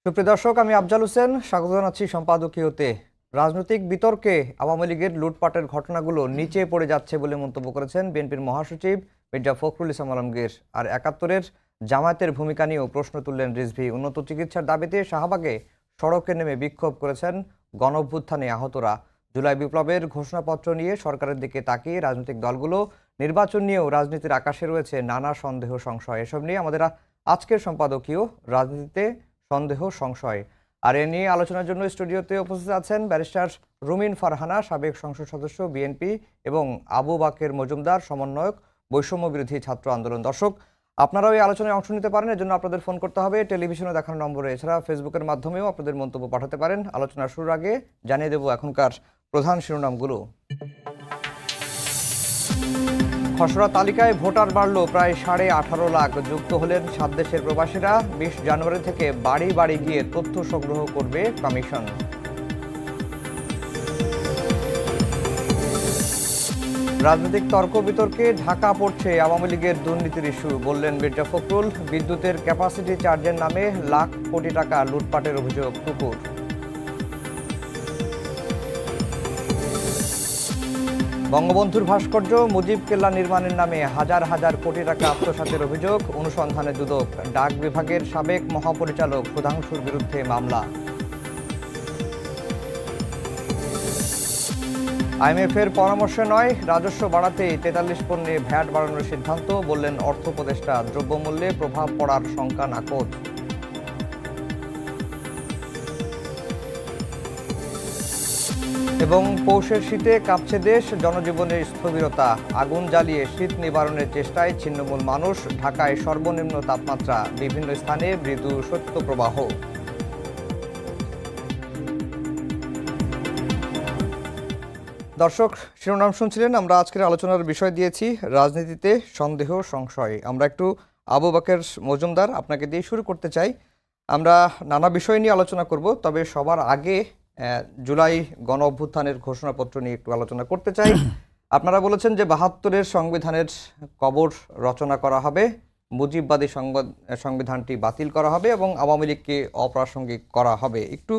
সুপ্রিয় দর্শক, আমি আফজাল হোসেন স্বাগত জানাচ্ছি সম্পাদকীয়তে। রাজনৈতিক বিতর্কে আওয়ামী লীগের লুটপাটের ঘটনাগুলো নিচে পড়ে যাচ্ছে বলে মন্তব্য করেছেন বিএনপির মহাসচিব মির্জা ফখরুল ইসলাম আলমগীর। আর ৭১-এর জামায়াতের ভূমিকা নিয়েও প্রশ্ন তুললেন রিজভী। উন্নত চিকিৎসার দাবিতে শাহবাগে সড়কে নেমে বিক্ষোভ করেছেন গণঅভ্যুত্থানে আহতরা। জুলাই বিপ্লবের ঘোষণাপত্র নিয়ে সরকারের দিকে তাকিয়ে রাজনৈতিক দলগুলো নির্বাচন নিয়েও রাজনীতির আকাশে রয়েছে নানা সন্দেহ সংশয়। এসব নিয়ে আমাদের আজকের সম্পাদকীয় রাজনীতিতে সন্দেহ সংশয়। আর এ নিয়ে আলোচনার জন্য স্টুডিওতে উপস্থিত আছেন ব্যারিস্টার রুমিন ফারহানা, সাবেক সংসদ সদস্য বিএনপি, এবং আবু বাকের মজুমদার, সমন্বয়ক বৈষম্য বিরোধী ছাত্র আন্দোলন। দর্শক, আপনারাও এই আলোচনায় অংশ নিতে পারেন। এর জন্য আপনাদের ফোন করতে হবে টেলিভিশনে দেখানো নম্বরে। এছাড়া ফেসবুকের মাধ্যমেও আপনাদের মন্তব্য পাঠাতে পারেন। আলোচনা শুরুর আগে জানিয়ে দেব এখনকার প্রধান শিরোনামগুলো। খসড়া তালিকায় ভোটার বাড়ল প্রায় 18.5 লাখ। যুক্ত হলেন 7 দেশের প্রবাসীরা। 20 জানুয়ারি থেকে বাড়ি বাড়ি গিয়ে তথ্য সংগ্রহ করবে কমিশন। রাজনৈতিক তর্ক বিতর্কে ঢাকা পড়ছে আওয়ামী লীগের দুর্নীতির ইস্যু, বললেন মির্জা ফখরুল। বিদ্যুতের ক্যাপাসিটি চার্জের নামে লাখ কোটি টাকা লুটপাটের অভিযোগ টুকুর। বঙ্গবন্ধুর ভাস্কর্য মুজিব কেল্লা নির্মাণের নামে হাজার হাজার কোটি টাকা আত্মসাতের অভিযোগ, অনুসন্ধানে দুদক। ডাক বিভাগের সাবেক মহাপরিচালক সুধাংশুর বিরুদ্ধে মামলা। আইএমএফের পরামর্শে নয়, রাজস্ব বাড়াতেই 43 পণ্যে ভ্যাট বাড়ানোর সিদ্ধান্ত, বললেন অর্থ উপদেষ্টা। দ্রব্যমূল্যে প্রভাব পড়ার শঙ্কা নাকচ। এবং পৌষের শীতে কাঁপছে দেশ, জনজীবনের স্থবিরতা। আগুন জ্বালিয়ে শীত নিবারণের চেষ্টায় ছিন্নমূল মানুষ। ঢাকায় সর্বনিম্ন তাপমাত্রা, বিভিন্ন স্থানে মৃদু শৈত্যপ্রবাহ। দর্শক, শিরোনাম শুনছিলেন। আমরা আজকের আলোচনার বিষয় দিয়েছি রাজনীতিতে সন্দেহ সংশয়। আমরা একটু আবু বাকের মজুমদার, আপনাকে দিয়ে শুরু করতে চাই। আমরা নানা বিষয় নিয়ে আলোচনা করব, তবে সবার আগে জুলাই গণ অভ্যুত্থানের ঘোষণাপত্র নিয়ে একটু আলোচনা করতে চাই। আপনারা বলেছেন যে ৭২-এর সংবিধানের কবর রচনা করা হবে, মুজিববাদী সংবিধানটি বাতিল করা হবে এবং আওয়ামী লীগকে অপ্রাসঙ্গিক করা হবে। একটু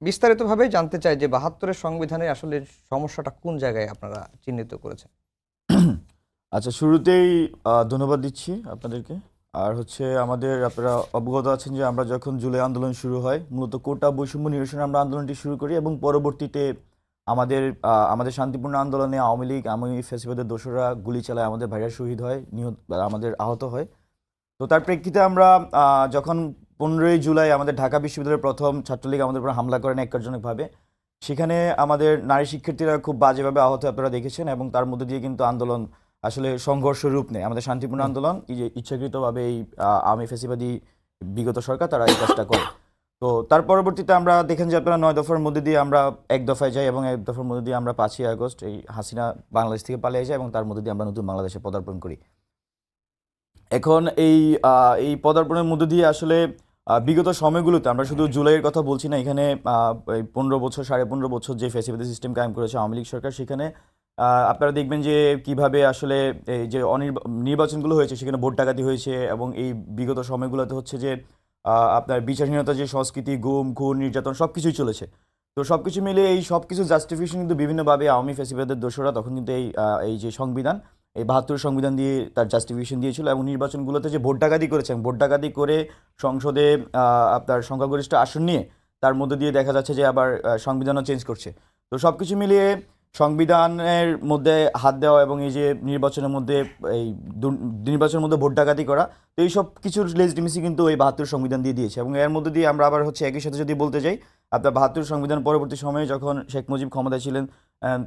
বিস্তারিতভাবে জানতে চাই যে ৭২-এর সংবিধানে আসলে সমস্যাটা কোন জায়গায় আপনারা চিহ্নিত করেছেন। আচ্ছা, শুরুতেই ধন্যবাদ দিচ্ছি আপনাদেরকে। আর আমাদের আপনারা অবগত আছেন যে আমরা যখন জুলাই আন্দোলন শুরু হয়, মূলত কোটা বৈষম্য নিরসনে আমরা আন্দোলনটি শুরু করি এবং পরবর্তীতে আমাদের শান্তিপূর্ণ আন্দোলনে আওয়ামী লীগ, আওয়ামী ফ্যাসিবাদের দোসররা গুলি চালায়, আমাদের ভাইরা শহীদ হয়, আমাদের আহত হয়। তো তার প্রেক্ষিতে আমরা যখন 15ই জুলাই আমাদের ঢাকা বিশ্ববিদ্যালয়ের প্রথম ছাত্রলীগ আমাদের উপর হামলা করেন একজনকভাবে, সেখানে আমাদের নারী শিক্ষার্থীরা খুব বাজেভাবে আহত আপনারা দেখেছেন এবং তার মধ্যে দিয়ে কিন্তু আন্দোলন আসলে সংঘর্ষ রূপ নেয়। আমাদের শান্তিপূর্ণ আন্দোলন ইচ্ছাকৃতভাবে এই আওয়ামী ফ্যাসিবাদী বিগত সরকার তারা এই কাজটা করে। তো তার পরবর্তীতে আমরা দেখেন যে আপনারা 9 দফার মধ্যে দিয়ে আমরা 1 দফায় যাই এবং 1 দফার মধ্যে দিয়ে আমরা 5ই আগস্ট এই হাসিনা বাংলাদেশ থেকে পালিয়ে যাই এবং তার মধ্যে দিয়ে আমরা নতুন বাংলাদেশে পদার্পণ করি। এখন এই পদার্পণের মধ্যে দিয়ে আসলে বিগত সময়গুলোতে আমরা শুধু জুলাইয়ের কথা বলছি না, এখানে 15 বছর 15.5 বছর যে ফ্যাসিবাদী সিস্টেম কায়েম করেছে আওয়ামী লীগ সরকার, সেখানে আপনারা দেখবেন যে কিভাবে আসলে এই যে নির্বাচনগুলো হয়েছে সেখানে ভোট ডাকাতি হয়েছে এবং এই বিগত সময়গুলোতে যে আপনার বিচারহীনতা যে সংস্কৃতি, গুম খুন নির্যাতন সব কিছুই চলেছে। তো সব কিছু মিলে এই সব কিছু জাস্টিফিকেশন কিন্তু বিভিন্নভাবে আওয়ামী ফ্যাসিবাদের দোসররা তখন কিন্তু এই যে সংবিধান, এই ৭২ সংবিধান দিয়ে তার জাস্টিফিকেশন দিয়েছিল এবং নির্বাচনগুলোতে যে ভোট ডাকাতি করেছেন, ভোট ডাকাতি করে সংসদে আপনার সংখ্যাগরিষ্ঠ আসন নিয়ে তার মধ্যে দিয়ে দেখা যাচ্ছে যে আবার সংবিধানও চেঞ্জ করছে। তো সব কিছু মিলিয়ে সংবিধানের মধ্যে হাত দেওয়া এবং এই যে নির্বাচনের মধ্যে নির্বাচনের মধ্যে ভোট ডাকাতি করা, তো এই সব কিছুর লেজিটিমেসি কিন্তু এই ৭২ সংবিধান দিয়ে দিয়েছে। এবং এর মধ্যে দিয়ে আমরা আবার একই সাথে যদি বলতে যাই, আপনার ৭২ সংবিধান পরবর্তী সময়ে যখন শেখ মুজিব ক্ষমতায় ছিলেন,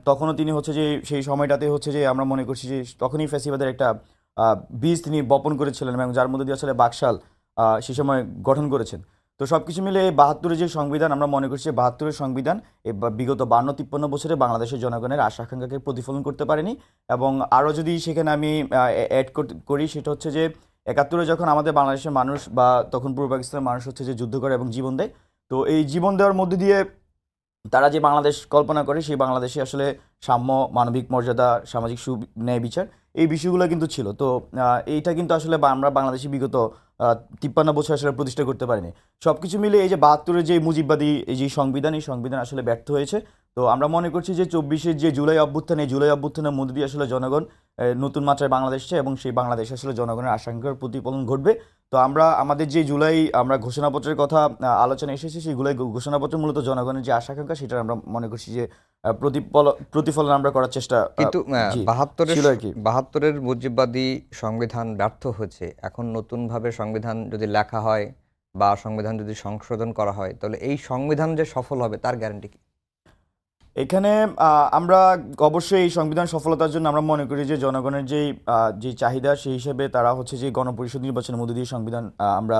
তখনও তিনি যে সেই সময়টাতে যে আমরা মনে করছি যে তখনই ফ্যাসিবাদের একটা বীজ তিনি বপন করেছিলেন এবং যার মধ্যে দিয়ে আসলে বাকশাল সেই সময় গঠন করেছেন। তো সব কিছু মিলে এই ৭২-এর যে সংবিধান আমরা মনে করছি ৭২-এর সংবিধান এই বিগত 52-53 বছরে বাংলাদেশের জনগণের আশা আকাঙ্ক্ষাকে প্রতিফলন করতে পারেনি। এবং আরও যদি সেখানে আমি অ্যাড করি, সেটা যে ৭১-এ যখন আমাদের বাংলাদেশের মানুষ বা তখন পূর্ব পাকিস্তানের মানুষ যে যুদ্ধ করে এবং জীবন দেয়, তো এই জীবন দেওয়ার মধ্যে দিয়ে তারা যে বাংলাদেশ কল্পনা করে সেই বাংলাদেশে আসলে সাম্য, মানবিক মর্যাদা, সামাজিক ন্যায় বিচার এই বিষয়গুলো কিন্তু ছিল। তো এইটা কিন্তু আসলে আমরা বাংলাদেশি বিগত 53 বছর আসলে প্রতিষ্ঠা করতে পারিনি। সবকিছু মিলে এই যে 72-এর যে মুজিববাদী এই যে সংবিধান, এই সংবিধান আসলে ব্যর্থ হয়েছে। তো আমরা মনে করছি যে 24-এর যে জুলাই অভ্যুত্থান, এই জুলাই অভ্যুত্থানের মধ্যে দিয়ে আসলে জনগণ নতুন মাত্রায় বাংলাদেশ চায় এবং সেই বাংলাদেশে আসলে জনগণের আকাঙ্ক্ষার প্রতিফলন ঘটবে। তো আমরা আমাদের যে জুলাই আমরা ঘোষণাপত্রের কথা আলোচনা এসেছে, সেই জুলাই ঘোষণাপত্র মূলত জনগণের যে আকাঙ্ক্ষা সেটা আমরা মনে করছি যে প্রতিফলন আমরা করার চেষ্টা কিন্তু জি বাহাত্তরের ছিল আর কি। বাহাত্তরের মুজিববাদী সংবিধান ব্যর্থ হয়েছে, এখন নতুনভাবে সংবিধান যদি লেখা হয় বা সংবিধান যদি সংশোধন করা হয়, তাহলে এই সংবিধান যে সফল হবে তার গ্যারান্টি কি? এখানে আমরা অবশ্যই এই সংবিধান সফলতার জন্য আমরা মনে করি যে জনগণের যে চাহিদা সেই হিসেবে তারা হচ্ছে যে গণপরিষদ নির্বাচনের মধ্যে দিয়ে সংবিধান আমরা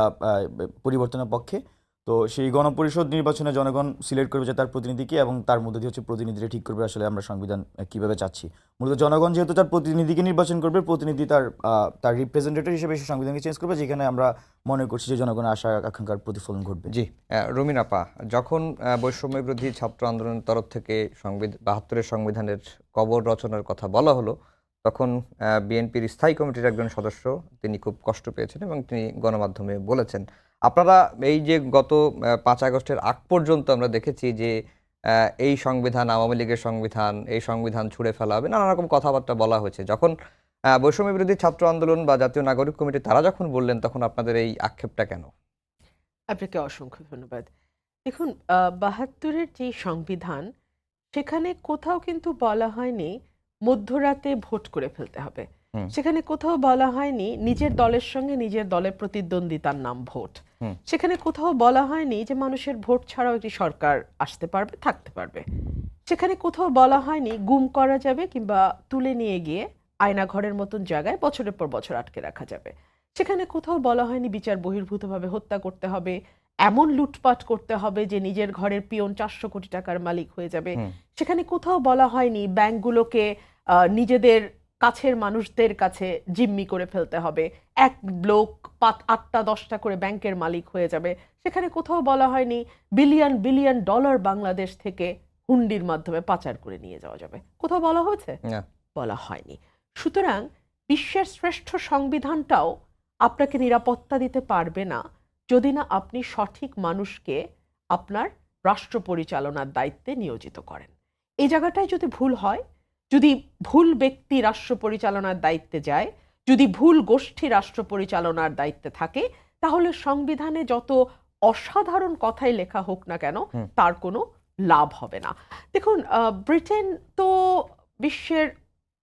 পরিবর্তনের পক্ষে। তো সেই গণপরিষদ নির্বাচনে জনগণ সিলেক্ট করবে যে তার প্রতিনিধিকে, এবং তার মধ্যে দিয়ে হচ্ছে প্রতিনিধিরা ঠিক করবে আসলে আমরা সংবিধান কিভাবে চাচ্ছি। মূলত জনগণ যেহেতু তার প্রতিনিধিকে নির্বাচন করবে, প্রতিনিধি তার রিপ্রেজেন্টেটিভ হিসেবে সেই সংবিধানকে চেঞ্জ করবে, যেখানে আমরা মনে করছি যে জনগণের আশা আকাঙ্ক্ষার প্রতিফলন ঘটবে। জি, রুমিন আপা, যখন বৈষম্য বিরোধী ছাত্র আন্দোলনের তরফ থেকে 72-এর সংবিধানের কবর রচনার কথা বলা হলো, তখন বিএনপির স্থায়ী কমিটির একজন সদস্য তিনি খুব কষ্ট পেয়েছেন এবং তিনি গণমাধ্যমে বলেছেন, আপনারা এই যে গত 5 আগস্টের আগ পর্যন্ত আমরা দেখেছি যে এই সংবিধান আওয়ামী লীগের সংবিধান, এই সংবিধান ছুঁড়ে ফেলা হবে, নানা রকম কথাবার্তা বলা হয়েছে। যখন বৈষম্য বিরোধী ছাত্র আন্দোলন বা জাতীয় নাগরিক কমিটি তারা যখন বললেন, তখন আপনাদের এই আক্ষেপটা কেন? আপনাকে অসংখ্য ধন্যবাদ। দেখুন, ৭২-এর যে সংবিধান, সেখানে কোথাও কিন্তু বলা হয়নি মধ্যরাতে ভোট করে ফেলতে হবে। হুম। সেখানে কোথাও বলা হয়নি নিজের দলের সঙ্গে নিজের দলের প্রতিদ্বন্দ্বিতার নাম ভোট। হুম। সেখানে কোথাও বলা হয়নি যে মানুষের ভোট ছাড়াও একটি সরকার আসতে পারবে, থাকতে পারবে। সেখানে কোথাও বলা হয়নি গুম করা যাবে কিংবা তুলে নিয়ে গিয়ে আয়নাঘরের মতন জায়গায় বছরের পর বছর আটকে রাখা যাবে। সেখানে কোথাও বলা হয়নি বিচার বহির্ভূতভাবে হত্যা করতে হবে, এমন লুটপাট করতে হবে যে নিজের ঘরের পিয়ন 400 কোটি টাকার মালিক হয়ে যাবে। হুম। সেখানে কোথাও বলা হয়নি ব্যাংকগুলোকে নিজেদের কাছের মানুষদের কাছে জিম্মি করে ফেলতে হবে, এক লোক 8টা 10টা করে ব্যাংকের মালিক হয়ে যাবে। সেখানে কোথাও বলা হয়নি বিলিয়ন বিলিয়ন ডলার বাংলাদেশ থেকে হুন্ডির মাধ্যমে পাচার করে নিয়ে যাওয়া যাবে। কোথাও বলা হয়েছে? না। বলা হয়নি। সুতরাং বিশ্বের শ্রেষ্ঠ সংবিধানটাও আপনাকে নিরাপত্তা দিতে পারবে না যদি না আপনি সঠিক মানুষকে আপনার রাষ্ট্র পরিচালনার দায়িত্বে নিয়োজিত করেন। এই জায়গাটায় যদি ভুল হয়, যদি ভুল ব্যক্তি রাষ্ট্র পরিচালনার দায়িত্বে যায়, যদি ভুল গোষ্ঠী রাষ্ট্র পরিচালনার দায়িত্বে থাকে, তাহলে সংবিধানে যত অসাধারণ কথাই লেখা হোক না কেন তার কোনো লাভ হবে না। দেখুন, ব্রিটেন তো বিশ্বের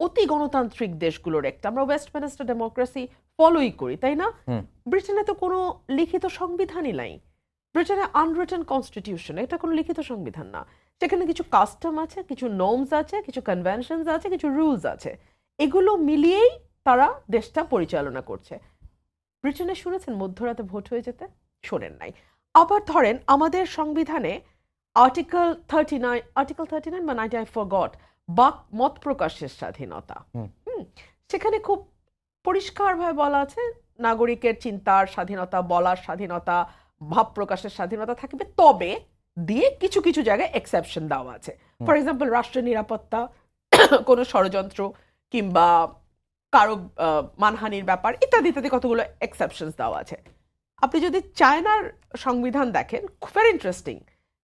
অতি গণতান্ত্রিক দেশগুলোর একটা, আমরা ওয়েস্টমিনিস্টার ডেমোক্রেসি ফলোই করি, তাই না? ব্রিটেনে তো কোনো লিখিত সংবিধানই নাই। ব্রিটেনে আনরিটেন কনস্টিটিউশন, এটা কোনো লিখিত সংবিধান না। সেখানে কিছু কাস্টম আছে, কিছু নর্মস আছে, কিছু কনভেনশনস আছে, কিছু রুলস আছে। এগুলো মিলিয়েই তারা দেশটা পরিচালনা করছে। ব্রিটেনে শুনেছেন মধ্যরাতে ভোট হয়ে যেতে? শোনেন নাই। আবার ধরেন আমাদের সংবিধানে আর্টিকেল 39 বা 90, আই ফরগট, বা মত প্রকাশের স্বাধীনতা। সেখানে খুব পরিষ্কারভাবে বলা আছে নাগরিকের চিন্তার স্বাধীনতা, বলার স্বাধীনতা, ভাব প্রকাশের স্বাধীনতা থাকবে, তবে দিয়ে কিছু কিছু জায়গায় এক্সেপশন দেওয়া আছে। ফর এক্সাম্পল, রাষ্ট্রের নিরাপত্তা, কোনো ষড়যন্ত্র কিংবা কারো মানহানির ব্যাপার ইত্যাদি ইত্যাদি কতগুলো এক্সেপশনস দেওয়া আছে। আপনি যদি চায়নার সংবিধান দেখেন, ভেরি ইন্টারেস্টিং,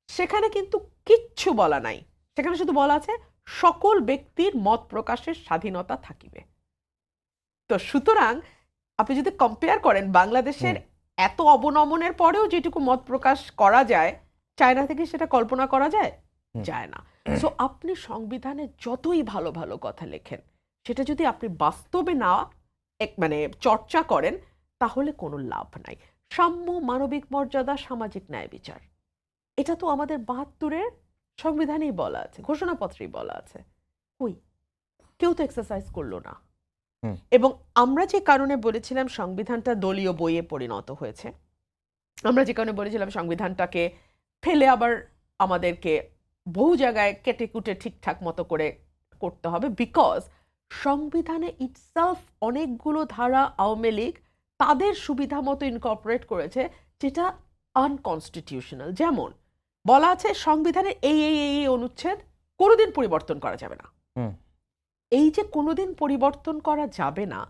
সেখানে কিন্তু কিচ্ছু বলা নাই। সেখানে শুধু বলা আছে সকল ব্যক্তির মত প্রকাশের স্বাধীনতা থাকিবে। তো সুতরাং আপনি যদি কম্পেয়ার করেন বাংলাদেশের এত অবনমনের পরেও যেটুকু মত প্রকাশ করা যায়, চায়না থেকে সেটা কল্পনা করা যায়? যায় না। সো আপনি সংবিধানে যতই ভালো ভালো কথা লেখেন, সেটা যদি আপনি বাস্তবে না মানে চর্চা করেন, তাহলে কোনো লাভ নাই। সাম্য, মানবিক মর্যাদা, সামাজিক ন্যায় বিচার, এটা তো আমাদের 72-এর সংবিধানেই বলা আছে, ঘোষণাপত্রেই বলা আছে। কই, কেউ তো এক্সারসাইজ করলো না। এবং আমরা যে কারণে বলেছিলাম সংবিধানটা দলীয় বইয়ে পরিণত হয়েছে, আমরা যে কারণে বলেছিলাম সংবিধানটাকে ফেলে আবার আমাদেরকে বহু জায়গায় কেটে কুটে ঠিকঠাক মতো করে করতে হবে, বিকজ সংবিধানে ইটসেলফ অনেকগুলো ধারা আওয়ামী লীগ তাদের সুবিধা মতো ইনকর্পোরেট করেছে যেটা আনকনস্টিটিউশনাল। যেমন বলা আছে সংবিধানের এই অনুচ্ছেদ কোনোদিন পরিবর্তন করা যাবে না। হুম। এই যে কোনোদিন পরিবর্তন করা যাবে না,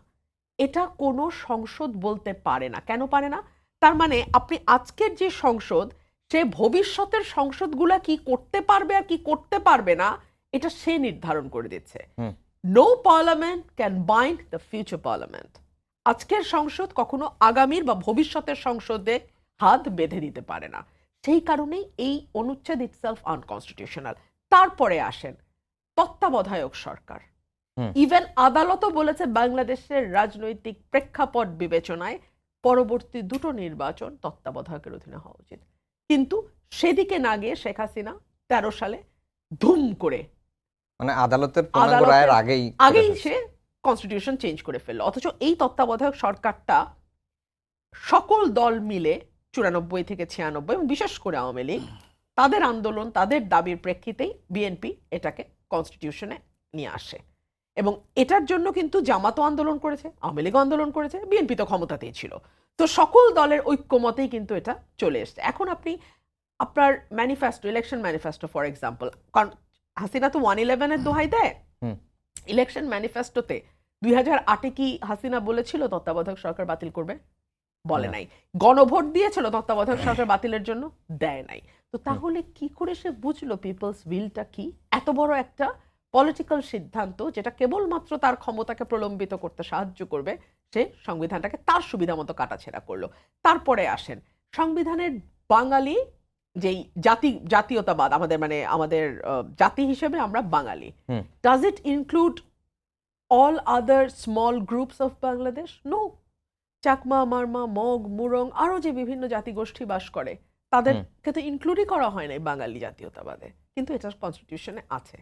এটা কোনো সংসদ বলতে পারে না। কেন পারে না? তার মানে আপনি আজকের যে সংসদ, সে ভবিষ্যতের সংসদগুলা কি করতে পারবে আর কি করতে পারবে না, এটা সে নির্ধারণ করে দিচ্ছে। Hmm. No parliament can bind the future parliament. আজকের সংসদ কখনো আগামীর বা ভবিষ্যতের সংসদে হাত বেঁধে দিতে পারে না। সেই কারণেই এই অনুচ্ছেদ ইটসেলফ আনকনস্টিটিউশনাল। তারপরে আসেন তত্ত্বাবধায়ক সরকার। হুম। ইভেন আদালতও বলেছে বাংলাদেশের রাজনৈতিক প্রেক্ষাপট বিবেচনায় পরবর্তী দুটো নির্বাচন তত্ত্বাবধায়কের অধীনে হওয়া উচিত। কিন্তু সেদিকে না গিয়ে শেখ হাসিনা 13 সালে ধুম করে মানে আদালতের পূর্ণাঙ্গ রায়ের আগেই আগেই করে ফেলছে। সে কনস্টিটিউশন চেঞ্জ করে ফেললো। অথচ এই তত্ত্বাবধায়ক সরকারটা সকল দল মিলে 94 থেকে 96 এবং বিশেষ করে আওয়ামী লীগ তাদের আন্দোলন, তাদের দাবির প্রেক্ষিতেই বিএনপি এটাকে কনস্টিটিউশনে নিয়ে আসে। এবং এটার জন্য কিন্তু জামাতও আন্দোলন করেছে, আওয়ামী লীগও আন্দোলন করেছে, বিএনপি তো ক্ষমতাতেই ছিল। তো সকল দলের ঐক্যমতেই কিন্তু এটা চলে এসছে। এখন আপনি আপনার manifesto, election manifesto for example, কারণ হাসিনা তো 111-এর দোহাই দেয়। হুম। ইলেকশন ম্যানিফেস্টোতে 2008-এ কি হাসিনা বলেছিল তত্ত্বাবধায়ক সরকার বাতিল করবে? বলে না। নাই। গণভোট দিয়েছিল তত্ত্বাবধায়ক সরকার বাতিলের জন্য? দেয় নাই। তো তাহলে কি করে সে বুঝলো পিপলস উইলটা কি? এত বড় একটা পলিটিক্যাল সিদ্ধান্ত যেটা কেবলমাত্র তার ক্ষমতাকে প্রলম্বিত করতে সাহায্য করবে, সে সংবিধানটাকে তার সুবিধা মতো কাটাছেঁড়া করলো। তারপরে আসেন সংবিধানের বাঙালি যেই জাতীয়তাবাদ, আমাদের মানে আমাদের জাতি হিসেবে আমরা Bengali. Hmm. Does it include all other small groups of Bangladesh? No. Chakma, Marma, Mog, Murong আরো যে বিভিন্ন জাতিগোষ্ঠী বাস করে তাদেরকে তো ইনক্লুডই করা হয় নাই বাঙালি জাতীয়তাবাদে, কিন্তু এটা কনস্টিটিউশনে আছে।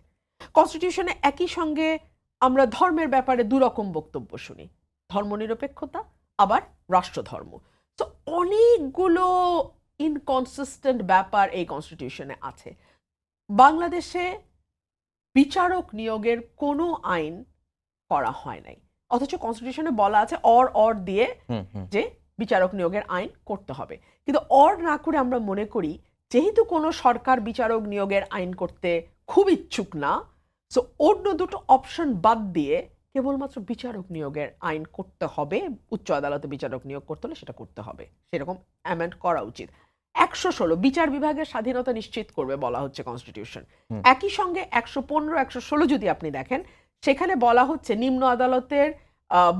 কনস্টিটিউশনে একই সঙ্গে আমরা ধর্মের ব্যাপারে দুরকম বক্তব্য শুনি, ধর্মনিরপেক্ষতা আবার রাষ্ট্রধর্ম। তো অনেকগুলো ইনকনসিস্টেন্ট ব্যাপার এই কনস্টিটিউশনে আছে। বাংলাদেশে বিচারক নিয়োগের কোনো আইন করা হয় নাই, অথচ কনস্টিটিউশনে বলা আছে অর দিয়ে হুম। হুম। যে বিচারক নিয়োগের আইন করতে হবে। কিন্তু অর না করে আমরা মনে করি যেহেতু কোনো সরকার বিচারক নিয়োগের আইন করতে খুব ইচ্ছুক না, সো অন্য দুটো অপশন বাদ দিয়ে কেবলমাত্র বিচারক নিয়োগের আইন করতে হবে। উচ্চ আদালতে বিচারক নিয়োগ করতে হলে সেটা করতে হবে, সেরকম অ্যামেন্ড করা উচিত। 116 বিচার বিভাগের স্বাধীনতা নিশ্চিত করবে বলা হচ্ছে কনস্টিটিউশন। একই সঙ্গে 115, 116 যদি আপনি দেখেন, সেখানে বলা হচ্ছে নিম্ন আদালতের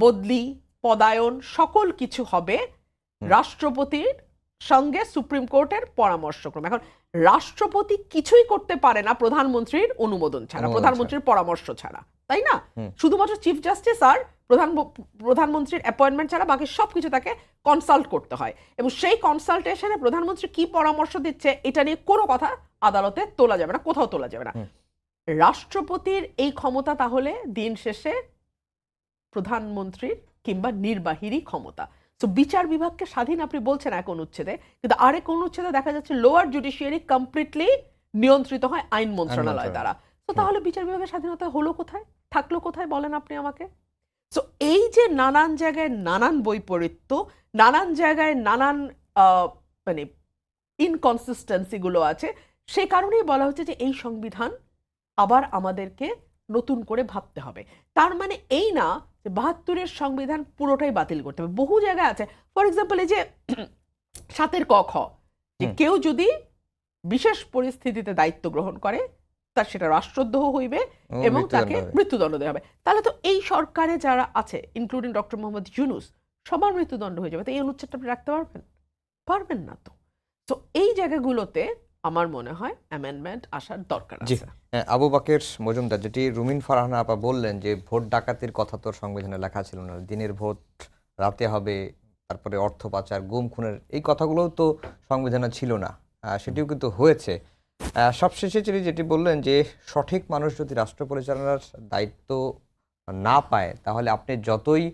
বদলি, পদায়ন সকল কিছু হবে রাষ্ট্রপতির সঙ্গে সুপ্রিম কোর্টের পরামর্শক্রমে। এখন রাষ্ট্রপতি কিছুই করতে পারে না প্রধানমন্ত্রীর অনুমোদন ছাড়া, প্রধানমন্ত্রীর পরামর্শ ছাড়া, তাই না? শুধুমাত্র চিফ জাস্টিস আর প্রধানমন্ত্রীর অ্যাপয়েন্টমেন্ট ছাড়া বাকি সবকিছু তাকে কনসাল্ট করতে হয়। এবং সেই কনসালটেশনে প্রধানমন্ত্রী কি পরামর্শ দিচ্ছে এটা নিয়ে কোনো কথা আদালতে তোলা যাবে না, কোথাও তোলা যাবে না। রাষ্ট্রপতির এই ক্ষমতা তাহলে দিন শেষে প্রধানমন্ত্রীর কিংবা নির্বাহীরই ক্ষমতা। তো বিচার বিভাগকে স্বাধীন আপনি বলছেন এক অনুচ্ছেদে, কিন্তু আরেক অনুচ্ছেদে দেখা যাচ্ছে লোয়ার জুডিশিয়ারি কমপ্লিটলি নিয়ন্ত্রিত হয় আইন মন্ত্রণালয় দ্বারা। তো তাহলে বিচার বিভাগের স্বাধীনতা হলো কোথায়, থাকলো কোথায় বলেন আপনি আমাকে? তো এই যে নানান জায়গায় নানান বৈপরীত্য, নানান জায়গায় নানান মানে ইনকনসিস্টেন্সি গুলো আছে, সে কারণেই বলা হচ্ছে যে এই সংবিধান আবার আমাদেরকে নতুন করে ভাবতে হবে। তার মানে এই না যে 72-এর সংবিধান পুরোটাই বাতিল করতে হবে। বহু জায়গায় আছে, ফর এক্সাম্পল এই যে 7-এর ক খ, যে কেউ যদি বিশেষ পরিস্থিতিতে দায়িত্ব গ্রহণ করে তার সেটা রাষ্ট্রদ্রোহ হইবে এবং তাকে মৃত্যুদণ্ড দেওয়া হবে। তাহলে তো এই সরকারে যারা আছে ইনক্লুডিং ডক্টর মোহাম্মদ ইউনূস সবার মৃত্যুদণ্ড হয়ে যাবে। তো এই অনুচ্ছেদটা আপনি রাখতে পারবেন? পারবেন না। তো এই জায়গাগুলোতে আমার মনে হয় অ্যামেন্ডমেন্ট আসার দরকার আছে। আবু বাকের মজুমদার, যেটি রুমিন ফারহানা আপা বললেন যে ভোট ডাকাতির কথা তো সংবিধানে লেখা ছিল না, দিনের ভোট রাতে হবে, তারপরে অর্থ পাচার, গুম খুনের এই কথাগুলোও তো সংবিধানে ছিল না, সেটিও কিন্তু হয়েছে। সবশেষে যেটি বললেন যে সঠিক মানুষ যদি রাষ্ট্র পরিচালনার দায়িত্ব না পায় তাহলে আপনি যতই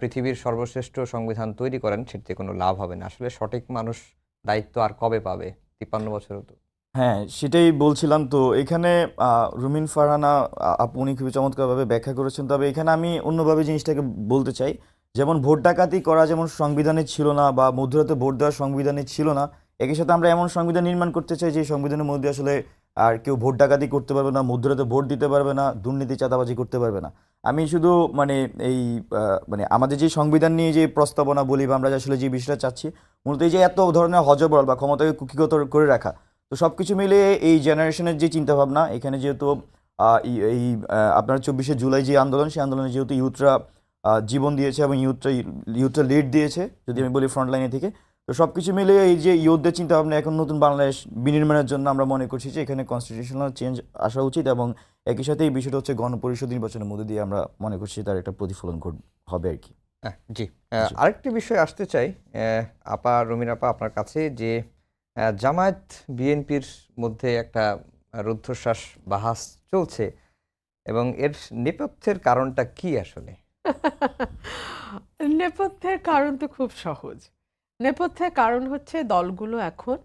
পৃথিবীর সর্বশ্রেষ্ঠ সংবিধান তৈরি করেন সেটিতে কোনো লাভ হবে না। আসলে সঠিক মানুষ দায়িত্ব আর কবে পাবে? 53 বছরও তো। হ্যাঁ, সেটাই বলছিলাম। তো এখানে রুমিন ফারহানা আপু উনি খুবই চমৎকারভাবে ব্যাখ্যা করেছেন। তবে এখানে আমি অন্যভাবে জিনিসটাকে বলতে চাই, যেমন ভোট ডাকাতি করা যেমন সংবিধানে ছিল না বা মধ্যরাতে ভোট দেওয়া সংবিধানে ছিল না, একই সাথে আমরা এমন সংবিধান নির্মাণ করতে চাই যে সংবিধানের মধ্যে আসলে আর কেউ ভোট ডাকাতি করতে পারবে না, মধ্যরাতে ভোট দিতে পারবে না, দুর্নীতি চাঁদাবাজি করতে পারবে না। আমি শুধু মানে এই মানে আমাদের যে সংবিধান নিয়ে যে প্রস্তাবনা বলি বা আমরা আসলে যে বিষয়টা চাচ্ছি, মূলত এই যে এত ধরনের হযবরল বা ক্ষমতাকে কুক্ষিগত করে রাখা, তো সব কিছু মিলিয়ে এই জেনারেশনের যে চিন্তাভাবনা, এখানে যেহেতু এই আপনার 24শে জুলাই যে আন্দোলন, সেই আন্দোলনে যেহেতু ইউথরা জীবন দিয়েছে এবং ইউথরা লিড দিয়েছে, যদি আমি বলি ফ্রন্ট লাইনে থেকে, তো সব কিছু মিলিয়ে এই যে ইউথদের চিন্তাভাবনা এখন নতুন বাংলাদেশ বিনির্মাণের জন্য আমরা মনে করছি যে এখানে কনস্টিটিউশনাল চেঞ্জ আসা উচিত, এবং একই সাথে এই বিষয়টা হচ্ছে গণপরিষদ নির্বাচনের মধ্যে দিয়ে আমরা মনে করছি তার একটা প্রতিফলন হবে আর কি। জি, আরেকটি বিষয় আসতে চাই আপা, রুমিন আপা, আপনার কাছে যে জামায়াত বিএনপির মধ্যে একটা রুদ্ধশ্বাস বাহাস চলছে এবং এর নেপথ্যের কারণটা কি আসলে? নেপথ্যের কারণ তো খুব সহজ। নেপথ্যের কারণ হচ্ছে দলগুলো এখন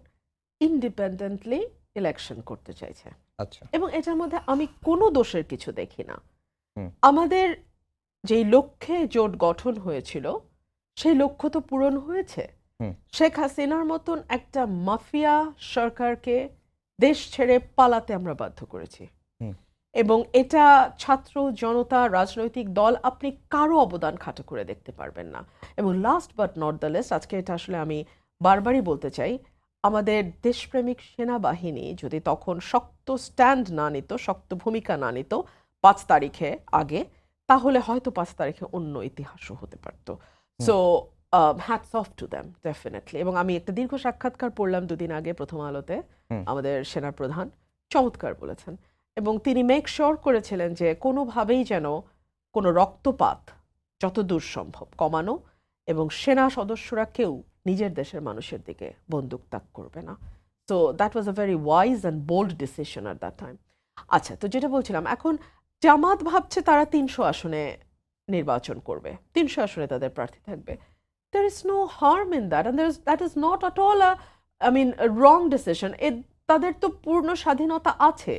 ইন্ডিপেন্ডেন্টলি ইলেকশন করতে চাইছে, আচ্ছা, এবং এটার মধ্যে আমি কোনো দোষের কিছু দেখি না। হুম। আমাদের যেই লক্ষ্যে জোট গঠন হয়েছিল সেই লক্ষ্য তো পূরণ হয়েছে। হুম। শেখ হাসিনার মতন একটা মাফিয়া সরকারকে দেশ ছেড়ে পালাতে আমরা বাধ্য করেছি, হুম। এবং এটা ছাত্র জনতা রাজনৈতিক দল আপনি কারো অবদান খাটো করে দেখতে পারবেন না। এবং last but not the least, আজকে এটা আসলে আমি বারবারই বলতে চাই, আমাদের দেশপ্রেমিক সেনাবাহিনী যদি তখন শক্ত স্ট্যান্ড না নিত, শক্ত ভূমিকা না নিত ৫ তারিখে আগে, তাহলে হয়তো ৫ তারিখে অন্য ইতিহাসও হতে পারতো। So hats off to them definitely. এবং আমি একটা দীর্ঘ সাক্ষাৎকার পড়লাম ২ দিন আগে প্রথম আলোতে, হুম। আমাদের সেনাপ্রধান চমৎকার বলেছেন, এবং তিনি মেক শিওর করেছিলেন যে কোনোভাবেই যেন কোনো রক্তপাত যতদূর সম্ভব কমানো, এবং সেনা সদস্যরা কেউ নিজের দেশের মানুষের দিকে বন্দুক তাক করবে না। So that was a very wise and bold decision at that time. আচ্ছা, তো যেটা বলছিলাম, এখন জামাত ভাবছে তারা ৩০০ আসনে নির্বাচন করবে, ৩০০ আসনে তাদের প্রার্থী থাকবে। There is no harm in that, and that is not at all a wrong decision. তাদের তো পূর্ণ স্বাধীনতা আছে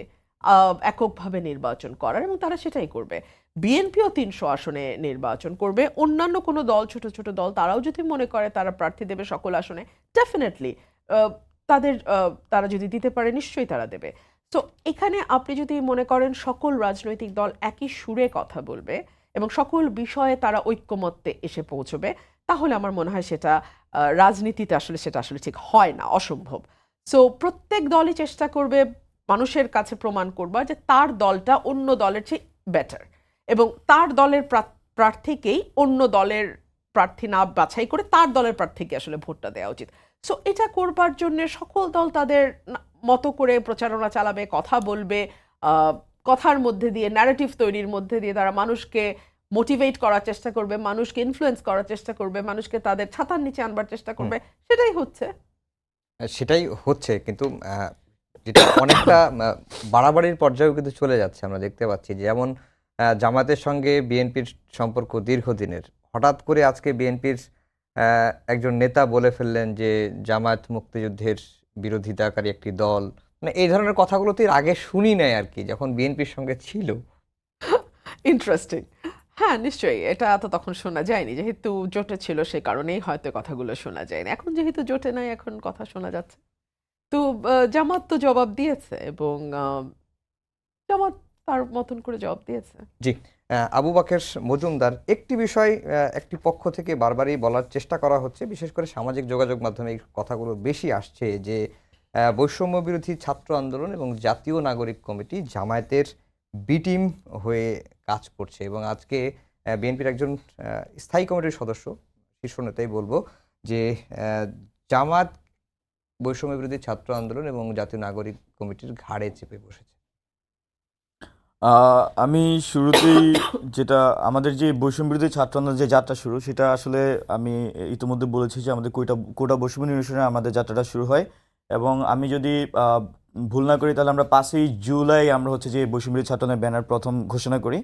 এককভাবে নির্বাচন করার, এবং তারা সেটাই করবে। বিএনপিও ৩০০ আসনে নির্বাচন করবে, অন্যান্য কোনো দল, ছোট ছোট দল, তারাও যদি মনে করে তারা প্রার্থী দেবে সকল আসনে, ডেফিনেটলি তারা যদি দিতে পারে নিশ্চয়ই তারা দেবে। তো এখানে আপনি যদি মনে করেন সকল রাজনৈতিক দল একই সুরে কথা বলবে এবং সকল বিষয়ে তারা ঐক্যমত্যে এসে পৌঁছবে, তাহলে আমার মনে হয় সেটা রাজনীতিতে সেটা আসলে ঠিক হয় না, অসম্ভব। সো প্রত্যেক দলই চেষ্টা করবে মানুষের কাছে প্রমাণ করবার যে তার দলটা অন্য দলের চেয়ে বেটার, এবং তার দলের প্রার্থীকেই অন্য দলের প্রার্থী না বাছাই করে তার দলের প্রার্থীকে আসলে ভোটটা দেওয়া উচিত। সো এটা করবার জন্য সকল দল তাদের মতো করে প্রচারণা চালাবে, কথা বলবে, কথার মধ্যে দিয়ে, ন্যারেটিভ তৈরির মধ্যে দিয়ে তারা মানুষকে মোটিভেট করার চেষ্টা করবে, মানুষকে ইনফ্লুয়েন্স করার চেষ্টা করবে, মানুষকে তাদের ছাতার নিচে আনবার চেষ্টা করবে। সেটাই হচ্ছে। সেটাই হচ্ছে, কিন্তু যেটা অনেকটা বাড়াবাড়ির পর্যায়েও কিন্তু চলে যাচ্ছে। আমরা দেখতে পাচ্ছি যেমন জামাতের সঙ্গে বিএনপির সম্পর্ক দীর্ঘদিনের, হঠাৎ করে আজকে বিএনপির একজন নেতা বলে ফেললেন যে জামায়াত মুক্তিযুদ্ধের বিরোধিতাকারী একটি দল। মানে এই ধরনের কথাগুলো তো এর আগে শুনি নাই আর কি, যখন বিএনপির সঙ্গে ছিল। ইন্টারেস্টিং। হ্যাঁ, নিশ্চয়ই এটা তো তখন শোনা যায়নি, যেহেতু জোটে ছিল সেই কারণেই হয়তো কথাগুলো শোনা যায়নি। এখন যেহেতু জোটে নাই, এখন কথা শোনা যাচ্ছে। তো জামাত তো জবাব দিয়েছে, এবং জামাত তার মতন করে জবাব দিয়েছে। জি, আবু বাকের মজুমদার, একটি বিষয় একটি পক্ষ থেকে বারবারই বলার চেষ্টা করা হচ্ছে, বিশেষ করে সামাজিক যোগাযোগ মাধ্যমে এই কথাগুলো বেশি আসছে যে বৈষম্য বিরোধী ছাত্র আন্দোলন এবং জাতীয় নাগরিক কমিটি জামায়াতের বি টিম হয়ে কাজ করছে, এবং আজকে বিএনপির একজন স্থায়ী কমিটির সদস্য, শীর্ষ নেতাই বলবো, যে জামাত বৈষম্য বিরোধী ছাত্র আন্দোলন এবং জাতীয় নাগরিক কমিটির ঘাড়ে চেপে বসেছে। আমি শুরুতেই যেটা আমাদের যে বৈষম্য বিরোধী ছাত্র আন্দোলনের যে যাত্রা শুরু, সেটা আসলে আমি ইতিমধ্যে বলেছি যে আমাদের কোটা বৈষম্য নিরসনে আমাদের যাত্রাটা শুরু হয়, এবং আমি যদি ভুল না করি তাহলে আমরা 5ই জুলাই আমরা হচ্ছে যে বৈষম্য বিরোধী ছাত্র আন্দোলনের ব্যানার প্রথম ঘোষণা করি।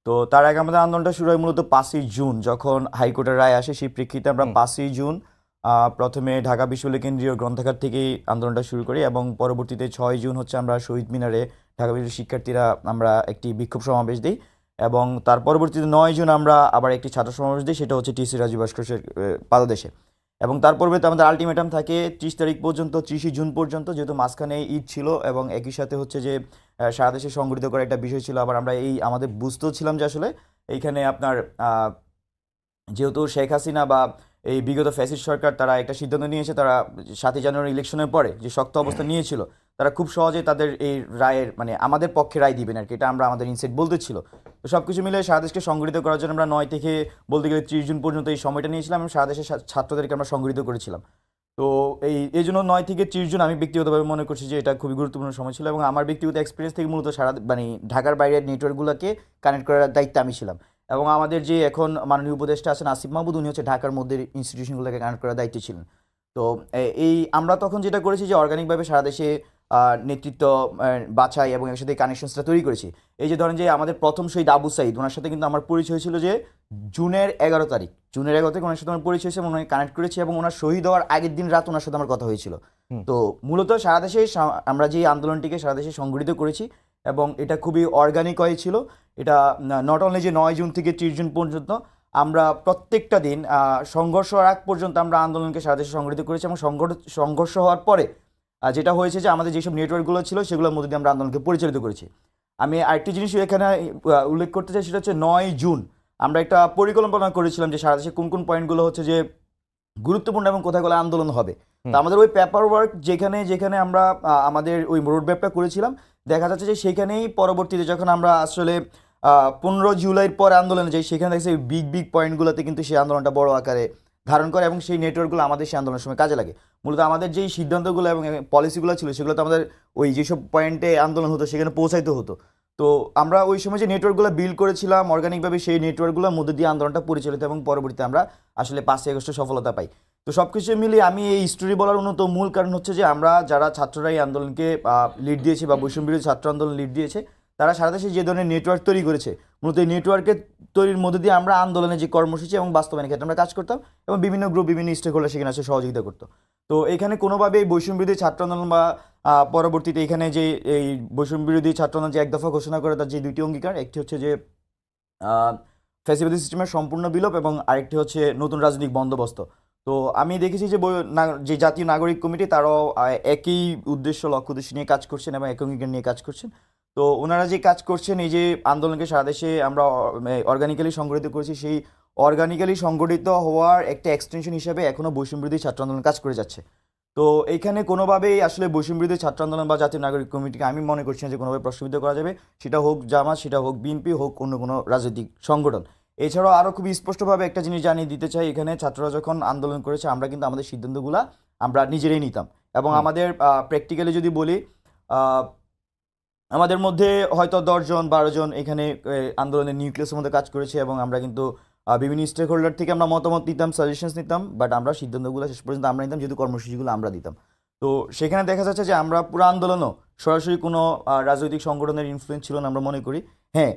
তো তার আগে আমাদের আন্দোলনটা শুরু হয় মূলত 5ই জুন, যখন হাইকোর্টের রায় আসে। সেই প্রেক্ষিতে আমরা 5ই জুন প্রথমে ঢাকা বিশ্ববিদ্যালয় কেন্দ্রীয় গ্রন্থাগার থেকেই আন্দোলনটা শুরু করি, এবং পরবর্তীতে 6 জুন হচ্ছে আমরা শহীদ মিনারে ঢাকা বিশ্ববিদ্যালয়ের শিক্ষার্থীরা আমরা একটি বিক্ষোভ সমাবেশ দিই, এবং তার পরবর্তীতে 9 জুন আমরা আবার একটি ছাত্র সমাবেশ দিই, সেটা হচ্ছে টিসি রাজু ভাস্কর্যের পাদদেশে। এবং তার পরবর্তীতে আমাদের আলটিমেটাম থাকে 30 তারিখ পর্যন্ত, 30 জুন পর্যন্ত, যেহেতু মাঝখানে ঈদ ছিল এবং একই সাথে হচ্ছে যে সারা দেশে সংগঠিত করা একটা বিষয় ছিল। আবার আমরা আমাদের বুঝতেও ছিলাম যে আসলে এইখানে আপনার যেহেতু শেখ হাসিনা বা এই বিগত ফ্যাসিস্ট সরকার তারা একটা সিদ্ধান্ত নিয়েছে, তারা 7ই জানুয়ারি ইলেকশনের পরে যে শক্ত অবস্থা নিয়েছিল, তারা খুব সহজে তাদের এই রায়ের মানে আমাদের পক্ষে রায় দিবেন আর কি, এটা আমরা আমাদের ইনসাইট বলতে ছিল। তো সব কিছু মিলে সারা দেশকে সংগঠিত করার জন্য আমরা 9 থেকে বলতে গেলে 30 জুন পর্যন্ত এই সময়টা নিয়েছিলাম এবং সারা দেশের ছাত্রদেরকে আমরা সংগঠিত করেছিলাম। তো এই জন্য 9 থেকে 30 জুন আমি ব্যক্তিগতভাবে মনে করছি যে এটা খুবই গুরুত্বপূর্ণ সময় ছিল এবং আমার ব্যক্তিগত এক্সপিরিয়েন্স থেকে মূলত মানে ঢাকার বাইরের নেটওয়ার্কগুলোকে কানেক্ট করার দায়িত্বে আমি ছিলাম। এবং আমাদের যে এখন মাননীয় উপদেষ্টা আছেন আসিফ মাহমুদ, উনি হচ্ছে ঢাকার মধ্যে ইনস্টিটিউশনগুলোকে কানেক্ট করার দায়িত্বে ছিলেন। তো আমরা তখন যেটা করেছি যে অর্গানিকভাবে সারা দেশে নেতৃত্ব বাছাই এবং এর সাথে কানেকশনসটা তৈরি করেছি। এই যে ধরেন যে আমাদের প্রথম শহীদ আবু সাইদ, ওনার সাথে কিন্তু আমার পরিচয় ছিল যে জুনের 11 তারিখ ওনার সাথে আমার পরিচয় হয়েছে এবং ওনাকে কানেক্ট করেছি এবং ওনার শহীদ হওয়ার আগের দিন রাত ওনার সাথে আমার কথা হয়েছিল। তো মূলত সারা দেশে আমরা যে আন্দোলনটিকে সারা দেশে সংগঠিত করেছি এবং এটা খুবই অর্গানিক হয়েছিল। এটা নট অনলি যে 9 জুন থেকে 30 জুন পর্যন্ত আমরা প্রত্যেকটা দিন সংঘর্ষ আগ পর্যন্ত আমরা আন্দোলনকে সারা দেশে সংগঠিত করেছি এবং সংঘর্ষ হওয়ার পরে যেটা হয়েছে যে আমাদের যেসব নেটওয়ার্কগুলো ছিল সেগুলোর মধ্যে দিয়ে আমরা আন্দোলনকে পরিচালিত করেছি। আমি আরেকটি জিনিস এখানে উল্লেখ করতে চাই, সেটা হচ্ছে 9 জুন আমরা একটা পরিকল্পনা করেছিলাম যে সারা দেশে কোন কোন পয়েন্টগুলো হচ্ছে যে গুরুত্বপূর্ণ এবং কোথায় কোথায় আন্দোলন হবে। তো আমাদের ওই পেপার ওয়ার্ক যেখানে যেখানে আমরা আমাদের ওই রোড ম্যাপটা করেছিলাম, দেখা যাচ্ছে যে সেখানেই পরবর্তীতে যখন আমরা আসলে 15 জুলাইয়ের পর আন্দোলনে যাই, সেখানে দেখছি বিগ পয়েন্টগুলোতে কিন্তু সেই আন্দোলনটা বড় আকারে ধারণ করে এবং সেই নেটওয়ার্কগুলো আমাদের সেই আন্দোলনের সময় কাজে লাগে। মূলত আমাদের যেই সিদ্ধান্তগুলো এবং পলিসিগুলো ছিল সেগুলো তো আমাদের ওই যেসব পয়েন্টে আন্দোলন হতো সেখানে পৌঁছাইতে হতো। তো আমরা ওই সময় যে নেটওয়ার্কগুলো বিল্ড করেছিলাম অর্গানিকভাবে, সেই নেটওয়ার্কগুলোর মধ্যে দিয়ে আন্দোলনটা পরিচালিত এবং পরবর্তীতে আমরা আসলে 5ই আগস্টে সফলতা পাই। তো সব কিছু মিলিয়ে আমি এই স্টোরি বলার অন্যতম মূল কারণ হচ্ছে যে আমরা যারা ছাত্ররা এই আন্দোলনকে লিড দিয়েছে বা বৈষম্যবিরোধী ছাত্র আন্দোলন লিড দিয়েছে, তারা সারা দেশে যে ধরনের নেটওয়ার্ক তৈরি করেছে, মূলত এই নেটওয়ার্কের তৈরির মধ্যে দিয়ে আমরা আন্দোলনের যে কর্মসূচি এবং বাস্তবায়নের ক্ষেত্রে আমরা কাজ করতাম এবং বিভিন্ন গ্রুপ বিভিন্ন স্টেক হোল্ডার সেখানে আসে সহযোগিতা করতো। তো এখানে কোনোভাবেই বৈষম্যবিরোধী ছাত্র আন্দোলন বা পরবর্তীতে এখানে যে এই বৈষম্যবিরোধী ছাত্র আন্দোলন যে এক দফা ঘোষণা করে তার যে 2টি অঙ্গীকার, একটি হচ্ছে যে ফ্যাসিবাদী সিস্টেমের সম্পূর্ণ বিলোপ এবং আরেকটি হচ্ছে নতুন রাজনৈতিক বন্দোবস্ত। তো আমি দেখেছি যে যে জাতীয় নাগরিক কমিটি তারাও একই লক্ষ্য উদ্দেশ্য নিয়ে কাজ করছেন এবং একই অঙ্গীকার নিয়ে কাজ করছেন। তো ওনারা যে কাজ করছেন, এই যে আন্দোলনকে সারা দেশে আমরা অর্গানিক্যালি সংগঠিত করেছি, সেই অর্গানিক্যালি সংগঠিত হওয়ার একটা এক্সটেনশন হিসেবে এখনও বৈষম্যবিরোধী ছাত্র আন্দোলন কাজ করে যাচ্ছে। তো এইখানে কোনোভাবেই আসলে বৈষম্যবিরোধী ছাত্র আন্দোলন বা জাতীয় নাগরিক কমিটিকে আমি মনে করছি না যে কোনোভাবে প্রশ্নবিদ্ধ করা যাবে, সেটা হোক জামাত, সেটা হোক বিএনপি, হোক অন্য কোনো রাজনৈতিক সংগঠন। এছাড়াও আরও খুবই স্পষ্টভাবে একটা জিনিস জানিয়ে দিতে চাই, এখানে ছাত্ররা যখন আন্দোলন করেছে আমরা কিন্তু আমাদের সিদ্ধান্তগুলো আমরা নিজেরাই নিতাম এবং আমাদের প্র্যাকটিক্যালি যদি বলি আমাদের মধ্যে হয়তো 10 জন 12 জন এখানে আন্দোলনের নিউক্লিয়াসের মধ্যে কাজ করেছে এবং আমরা কিন্তু বিভিন্ন স্টেক হোল্ডার থেকে আমরা মতামত নিতাম, সাজেশনস নিতাম, বাট আমরা সিদ্ধান্তগুলো শেষ পর্যন্ত আমরা নিতাম, যেহেতু কর্মসূচিগুলো আমরা দিতাম। তো সেখানে দেখা যাচ্ছে যে আমরা পুরো আন্দোলনও সরাসরি কোনো রাজনৈতিক সংগঠনের ইনফ্লুয়েন্স ছিল না আমরা মনে করি। হ্যাঁ,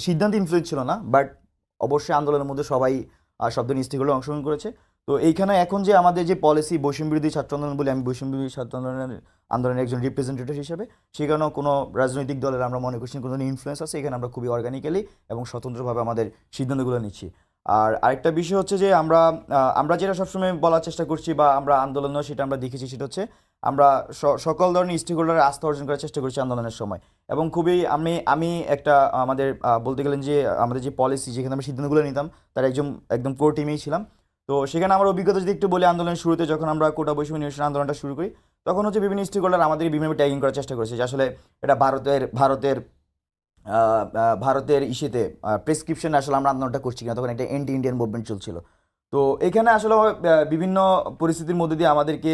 সিদ্ধান্ত ইনফ্লুয়েন্স ছিল না, বাট অবশ্যই আন্দোলনের মধ্যে সবাই সব ধরনের স্টেক হোল্ডার অংশগ্রহণ করেছে। তো এইখানে এখন যে আমাদের যে পলিসি বৈষম্যবিরোধী ছাত্র আন্দোলন বলে, আমি বৈষম্যবিরোধী ছাত্র আন্দোলনের একজন রিপ্রেজেন্টেটিভ হিসেবে, সেখানেও কোনো রাজনৈতিক দলের আমরা মনে করছি কোনো ইনফ্লুয়েন্স আছে। এখানে আমরা খুবই অর্গানিক্যালি এবং স্বতন্ত্রভাবে আমাদের সিদ্ধান্তগুলো নিচ্ছি। আর আরেকটা বিষয় হচ্ছে যে আমরা যেটা সবসময় বলার চেষ্টা করছি বা আমরা আন্দোলনেও সেটা আমরা দেখেছি, সেটা হচ্ছে আমরা সকল ধরনের স্টেক হোল্ডারের আস্থা অর্জন করার চেষ্টা করছি আন্দোলনের সময়। এবং খুবই আমি একটা আমাদের বলতে গেলেন যে আমাদের যে পলিসি যেখানে আমরা সিদ্ধান্তগুলো নিতাম তার একদম কোর টিমেই ছিলাম। তো সেখানে আমার অভিজ্ঞতা যদি একটু বলি, আন্দোলনের শুরুতে যখন আমরা কোটা বৈষম্য নিরসন আন্দোলনটা শুরু করি, তখন হচ্ছে বিভিন্ন স্টেক হোল্ডার আমাদের বিভিন্ন ট্যাগিং করার চেষ্টা করেছে যে আসলে এটা ভারতের ইস্যুতে প্রেসক্রিপশন আসলে আমরা আন্দোলনটা করছি কিনা, তখন একটা অ্যান্টি ইন্ডিয়ান মুভমেন্ট চলছিল। তো এখানে আসলে বিভিন্ন পরিস্থিতির মধ্যে দিয়ে আমাদেরকে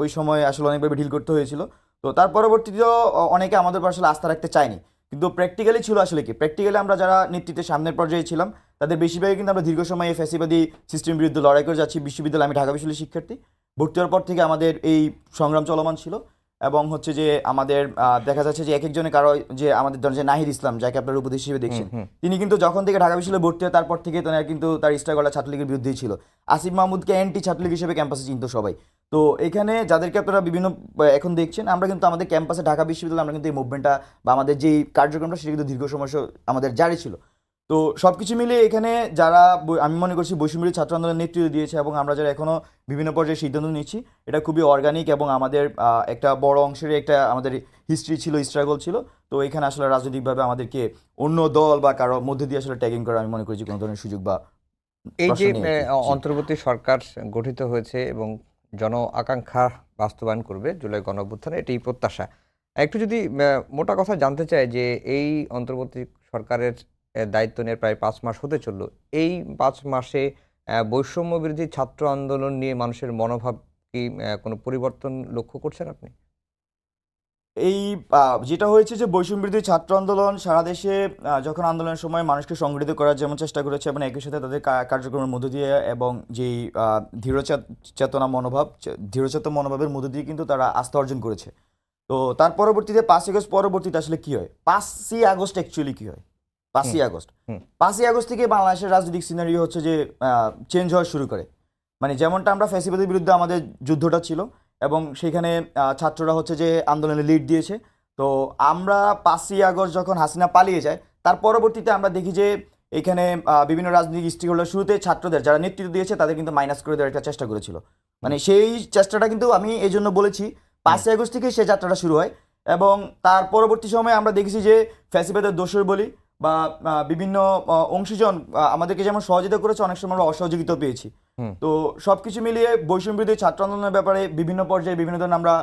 ওই সময় আসলে অনেকভাবে ডিল করতে হয়েছিল। তো তার পরবর্তীতেও অনেকে আমাদের উপর আসলে আস্থা রাখতে চায়নি, কিন্তু প্র্যাকটিক্যালি ছিল আসলে কি, প্র্যাকটিক্যালি আমরা যারা নেতৃত্বের সামনের পর্যায়ে ছিলাম তাদের বেশিরভাগই কিন্তু আমরা দীর্ঘ সময় এই ফ্যাসিবাদী সিস্টেমের বিরুদ্ধে লড়াই করে যাচ্ছি। বিশ্ববিদ্যালয়, আমি ঢাকা বিশ্ববিদ্যালয়ের শিক্ষার্থী, ভর্তি হওয়ার পর থেকে আমাদের এই সংগ্রাম চলমান ছিল। এবং হচ্ছে যে আমাদের দেখা যাচ্ছে যে এক একজনের কারো যে আমাদের ধরেন যে নাহিদ ইসলাম, যাকে আপনার উপদেশ হিসেবে দেখছেন, তিনি কিন্তু যখন থেকে ঢাকা বিশ্ববিদ্যালয়ে ভর্তি হয় তারপর থেকে তারা কিন্তু তার স্ট্রাগলটা ছাত্রলীগের বিরুদ্ধেই ছিল। আসিফ মাহমুদকে অ্যান্টি ছাত্রলীগ হিসেবে ক্যাম্পাসে চিনত সবাই। তো এখানে যাদেরকে আপনারা বিভিন্ন এখন দেখছেন, আমরা কিন্তু আমাদের ক্যাম্পাসে ঢাকা বিশ্ববিদ্যালয়ে আমরা কিন্তু এই মুভমেন্টটা বা আমাদের যেই কার্যক্রমটা সেটা কিন্তু দীর্ঘ সময় আমাদের জারি ছিল। তো সবকিছু মিলিয়ে এখানে যারা আমি মনে করছি বৈষম্যবিরোধী ছাত্র আন্দোলনের নেতৃত্ব দিয়েছে এবং আমরা যারা এখনো বিভিন্ন পর্যায়ে সিদ্ধান্ত নিচ্ছি, এটা খুবই অর্গানিক এবং আমাদের একটা বড় অংশের একটা আমাদের হিস্ট্রি ছিল, স্ট্রাগল ছিল। তো এখানে আসলে রাজনৈতিকভাবে আমাদেরকে অন্য দল বা কারো মধ্যে দিয়ে আসলে ট্যাগিং করা আমি মনে করি যে কোনো ধরনের সুযোগ বা এই যে প্রশ্ন নেই আর কি। জি। অন্তর্বর্তী সরকার গঠিত হয়েছে এবং জন আকাঙ্ক্ষা বাস্তবায়ন করবে জুলাই গণঅভ্যুত্থানে, এটি প্রত্যাশা। একটু যদি মোটা কথা জানতে চাই যে এই অন্তর্বর্তী সরকারের দায়িত্ব নিয়ে প্রায় 5 মাস হতে চললো, এই 5 মাসে বৈষম্য বিরোধী ছাত্র আন্দোলন নিয়ে মানুষের মনোভাব কি কোনো পরিবর্তন লক্ষ্য করছেন আপনি? এই যেটা হয়েছে যে বৈষম্যবিরোধী ছাত্র আন্দোলন সারা দেশে যখন আন্দোলনের সময় মানুষকে সংগঠিত করার যেমন চেষ্টা করেছে এবং একই সাথে তাদের কার্যক্রমের মধ্য দিয়ে এবং যেই দৃঢ়চেতন মনোভাবের মধ্য দিয়ে কিন্তু তারা আস্থা অর্জন করেছে। তো তার পরবর্তীতে 5ই আগস্ট পরবর্তীতে আসলে কি হয়, 5ই আগস্ট অ্যাকচুয়ালি কি হয়, 5ই আগস্ট হুম। 5ই আগস্ট থেকে বাংলাদেশের রাজনৈতিক সিনারিও হচ্ছে যে চেঞ্জ হওয়া শুরু করে। মানে যেমনটা আমরা ফ্যাসিবাদের বিরুদ্ধে আমাদের যুদ্ধটা ছিল এবং সেখানে ছাত্ররা হচ্ছে যে আন্দোলনে লিড দিয়েছে। তো আমরা 5ই আগস্ট যখন হাসিনা পালিয়ে যায় তার পরবর্তীতে আমরা দেখি যে এখানে বিভিন্ন রাজনৈতিক স্টেক হোল্ডার শুরুতে ছাত্রদের যারা নেতৃত্ব দিয়েছে তাদের কিন্তু মাইনাস করে দেওয়ার একটা চেষ্টা করেছিল। মানে সেই চেষ্টাটা কিন্তু আমি এই জন্য বলেছি 5ই আগস্ট থেকে সে যাত্রাটা শুরু হয় এবং তার পরবর্তী সময়ে আমরা দেখেছি যে ফ্যাসিবাদের দোসর বলি বা বিভিন্ন অংশীজন আমাদেরকে যেমন সহযোগিতা করেছে, অনেক সময় আমরা অসহযোগিতা পেয়েছি। তো সবকিছু মিলিয়ে বৈষম্যবিরোধী ছাত্র আন্দোলনের ব্যাপারে বিভিন্ন পর্যায়ে বিভিন্ন ধরনের আমরা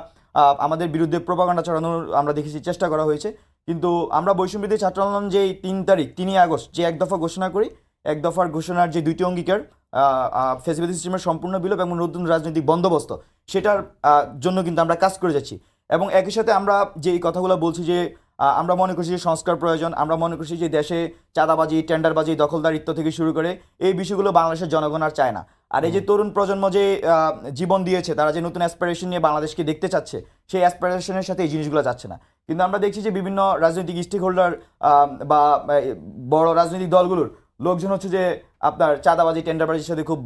আমাদের বিরুদ্ধে প্রোপাগান্ডা ছড়ানোর আমরা দেখেছি, চেষ্টা করা হয়েছে। কিন্তু আমরা বৈষম্যবিরোধী ছাত্র আন্দোলন যে 3 আগস্ট যে এক দফা ঘোষণা করি, এক দফার ঘোষণার যে 2টি অঙ্গীকার, ফ্যাসিবাদী সিস্টেমের সম্পূর্ণ বিলোপ এবং নতুন রাজনৈতিক বন্দোবস্ত, সেটার জন্য কিন্তু আমরা কাজ করে যাচ্ছি। এবং একই সাথে আমরা যে এই কথাগুলো বলছি যে আমরা মনে করছি যে সংস্কার প্রয়োজন, আমরা মনে করছি যে দেশে চাঁদাবাজি, টেন্ডারবাজি, দখলদারিত্ব থেকে শুরু করে এই বিষয়গুলো বাংলাদেশের জনগণ আর চায় না। আর এই যে তরুণ প্রজন্ম যে জীবন দিয়েছে, তারা যে নতুন অ্যাসপিরেশন নিয়ে বাংলাদেশকে দেখতে চাচ্ছে, সেই অ্যাসপিরেশনের সাথে এই জিনিসগুলো যাচ্ছে না। কিন্তু আমরা দেখছি যে বিভিন্ন রাজনৈতিক স্টেক হোল্ডার বা বড় রাজনৈতিক দলগুলোর লোকজন হচ্ছে যে আপনার চাঁদাবাজি, টেন্ডারবাজির সাথে খুব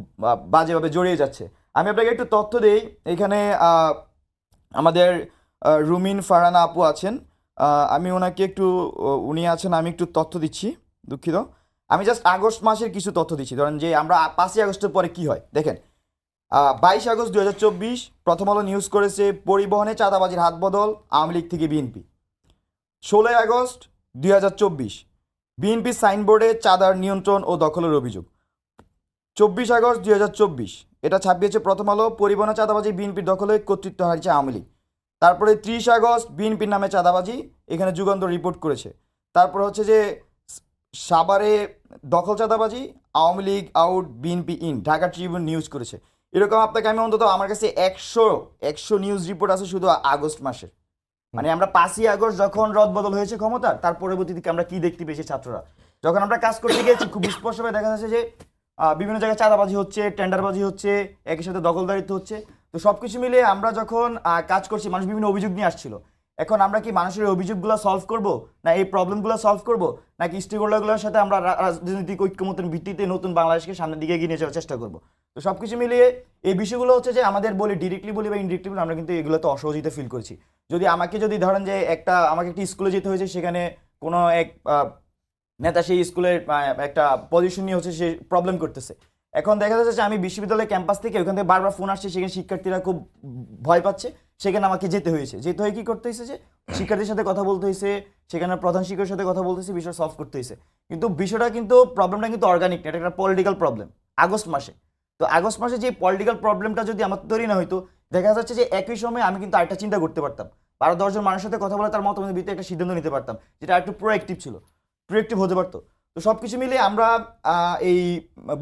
বাজেভাবে জড়িয়ে যাচ্ছে। আমি আপনাকে একটু তথ্য দেই। এখানে আমাদের রুমিন ফারহানা আপু আছেন, আমি ওনাকে একটু উনি আছেন, আমি একটু তথ্য দিচ্ছি, দুঃখিত। আমি জাস্ট আগস্ট মাসের কিছু তথ্য দিচ্ছি। ধরেন যে আমরা 5ই আগস্টের পরে কি হয় দেখেন। 22 আগস্ট 2024 প্রথম আলো নিউজ করেছে পরিবহনে চাঁদাবাজির হাত বদল আওয়ামী লীগ থেকে বিএনপি। 16 আগস্ট 2024 বিএনপি সাইনবোর্ডে চাঁদার নিয়ন্ত্রণ ও দখলের অভিযোগ। 24 আগস্ট 2024 এটা ছাপিয়েছে প্রথম আলো, পরিবহনে চাঁদাবাজি বিএনপির দখলে কর্তৃত্ব হারিয়েছে আওয়ামী লীগ। তারপরে 30 আগস্ট বিএনপির নামে চাঁদাবাজি, এখানে যুগান্তর রিপোর্ট করেছে। তারপর হচ্ছে যে সাভারে দখল চাঁদাবাজি, Awami League out BNP in, Dhaka Tribune news করেছে। এরকম আপনাকে আমি অন্তত আমার কাছে 100 নিউজ রিপোর্ট আছে শুধু আগস্ট মাসের। মানে আমরা 5ই আগস্ট যখন রদবদল হয়েছে ক্ষমতার, তার পরবর্তীতে আমরা কি দেখতে পেয়েছি ছাত্ররা যখন আমরা কাজ করতে গিয়েছি, খুব স্পষ্টভাবে দেখা যাচ্ছে যে বিভিন্ন জায়গায় চাঁদাবাজি হচ্ছে, টেন্ডারবাজি হচ্ছে, একই সাথে দখলদারিত্ব হচ্ছে। তো সবকিছু মিলে আমরা যখন কাজ করছি, মানুষ বিভিন্ন অভিযোগ নিয়ে আসছিল। এখন আমরা কি মানুষের অভিযোগগুলো সলভ করব, না এই প্রবলেমগুলো সলভ করব, নাকি স্টেক হোল্ডারগুলোর সাথে আমরা রাজনৈতিক ঐক্যমতের ভিত্তিতে নতুন বাংলাদেশকে সামনের দিকে এগিয়ে নিয়ে যাওয়ার চেষ্টা করব। তো সবকিছু মিলিয়ে এই বিষয়গুলো হচ্ছে যে আমাদের বলি ডিরেক্টলি বলি বা ইনডিরেক্টলি আমরা কিন্তু এগুলোতে অসহযোগিতা ফিল করছি। আমাকে যদি ধরেন যে আমাকে একটা স্কুলে যেতে হয়েছে, সেখানে কোনো এক নেতা সেই স্কুলের একটা পজিশন নিয়ে হচ্ছে সে প্রবলেম করতেছে। এখন দেখা যাচ্ছে যে আমি বিশ্ববিদ্যালয়ের ক্যাম্পাস থেকে ওখান থেকে বারবার ফোন আসছে, সেখানে শিক্ষার্থীরা খুব ভয় পাচ্ছে, সেখানে আমাকে যেতে হয়ে কি করতে হয়েছে যে শিক্ষার্থীর সাথে কথা বলতে হয়েছে, সেখানে প্রধান শিক্ষকের সাথে কথা বলতেছে, বিষয় সলভ করতে হয়েছে। কিন্তু বিষয়টা কিন্তু প্রবলেমটা কিন্তু অর্গানিক না, এটা একটা পলিটিক্যাল প্রবলেম আগস্ট মাসে। তো আগস্ট মাসে যে পলিটিক্যাল প্রবলেমটা যদি আমার তৈরি না হইতো, দেখা যাচ্ছে যে একই সময় আমি কিন্তু আরেকটা চিন্তা করতে পারতাম, 12-10 জন মানুষের সাথে কথা বলে তার মতামতের ভিত্তিতে একটা সিদ্ধান্ত নিতে পারতাম, যেটা একটু প্রোঅ্যাক্টিভ হতে পারতো। তো সবকিছু মিলিয়ে আমরা এই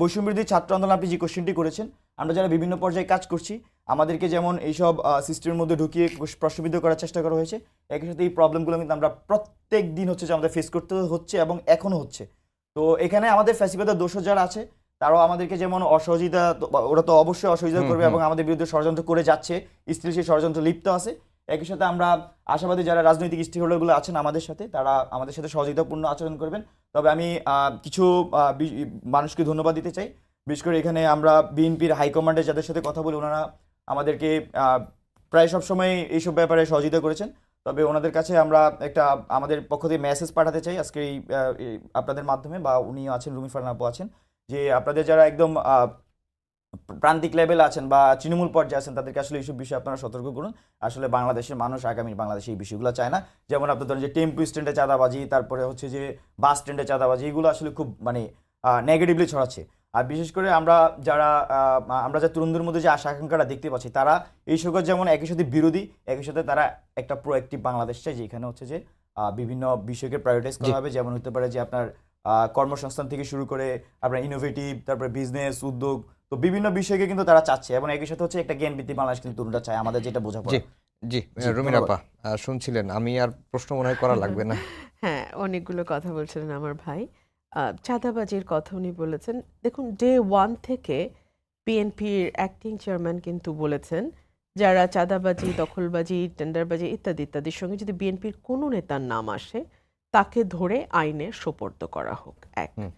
বৈষম্যবিরোধী ছাত্র আন্দোলন, আপনি যে কোশ্চেনটি করেছেন, আমরা যারা বিভিন্ন পর্যায়ে কাজ করছি, আমাদেরকে যেমন এইসব সিস্টেমের মধ্যে ঢুকিয়ে প্রশ্নবিদ্ধ করার চেষ্টা করা হয়েছে, একই সাথে এই প্রবলেমগুলো কিন্তু আমরা প্রত্যেক দিন হচ্ছে যে আমাদের ফেস করতে হচ্ছে এবং এখনও হচ্ছে। তো এখানে আমাদের ফ্যাসিবাদের দোষর যারা আছে, তারাও আমাদেরকে যেমন অসহযোগিতা, ওরা তো অবশ্যই অসহযোগিতা করবে এবং আমাদের বিরুদ্ধে ষড়যন্ত্র করে যাচ্ছে, স্ত্রী সেই ষড়যন্ত্র লিপ্ত আছে। একই সাথে আমরা আশাবাদী যারা রাজনৈতিক স্টেক হোল্ডারগুলো আছেন আমাদের সাথে, তারা আমাদের সাথে সহযোগিতাপূর্ণ আচরণ করবেন। তবে আমি কিছু মানুষকে ধন্যবাদ দিতে চাই। বিশেষ করে এখানে আমরা বিএনপির হাইকমান্ডে যাদের সাথে কথা বলি, ওনারা আমাদেরকে প্রায় সবসময় এইসব ব্যাপারে সহযোগিতা করেছেন। তবে ওনাদের কাছে আমরা একটা আমাদের পক্ষ থেকে মেসেজ পাঠাতে চাই আজকে এই আপনাদের মাধ্যমে, বা উনি আছেন, রুমি ফারহান আপু আছেন, যে আপনাদের যারা একদম প্রান্তিক লেভেলে আছেন বা তৃণমূল পর্যায়ে আছেন, তাদেরকে আসলে এইসব বিষয়ে আপনারা সতর্ক করুন। আসলে বাংলাদেশের মানুষ, আগামী বাংলাদেশে এই বিষয়গুলো চায় না। যেমন আপনার ধরেন যে টেম্পো স্ট্যান্ডে চাঁদাবাজি, তারপরে হচ্ছে যে বাস স্ট্যান্ডে চাঁদাবাজি, এগুলো আসলে খুব মানে নেগেটিভলি ছড়াচ্ছে। আর বিশেষ করে আমরা যা তরুণদের মধ্যে যে আশা আকাঙ্ক্ষাটা দেখতে পাচ্ছি, তারা এই সকল যেমন একই সাথে বিরোধী, একই সাথে তারা একটা প্রোঅ্যাক্টিভ বাংলাদেশ চাই, যেখানে হচ্ছে যে বিভিন্ন বিষয়কে প্রায়োরিটাইজ করা হবে। যেমন হতে পারে যে আপনার কর্মসংস্থান থেকে শুরু করে আপনার ইনোভেটিভ, তারপরে বিজনেস, উদ্যোগ, তো বিভিন্ন বিষয়কে কিন্তু তারা চাচ্ছে। এবং একই সাথে হচ্ছে একটা জ্ঞানভিত্তিক বাংলাদেশ কিন্তু তরুণরা চায়, আমাদের যেটা বোঝা জি পড়ে। জি জি, রুমিন ধন্যবাদ। আপা শুনছিলেন, আমি আর প্রশ্ন মনে হয় করা লাগবে না। হ্যাঁ, অনেকগুলো কথা বলছিলেন আমার ভাই। চাঁদাবাজির কথা উনি বলেছেন। দেখুন, ডে 1 থেকে বিএনপির অ্যাক্টিং চেয়ারম্যান কিন্তু বলেছেন, যারা চাঁদাবাজি, দখলবাজি, টেন্ডারবাজি ইত্যাদি ইত্যাদির সঙ্গে যদি বিএনপির কোনো নেতার নাম আসে, তাকে ধরে আইনে সোপর্দ করা হোক। 1। হুম।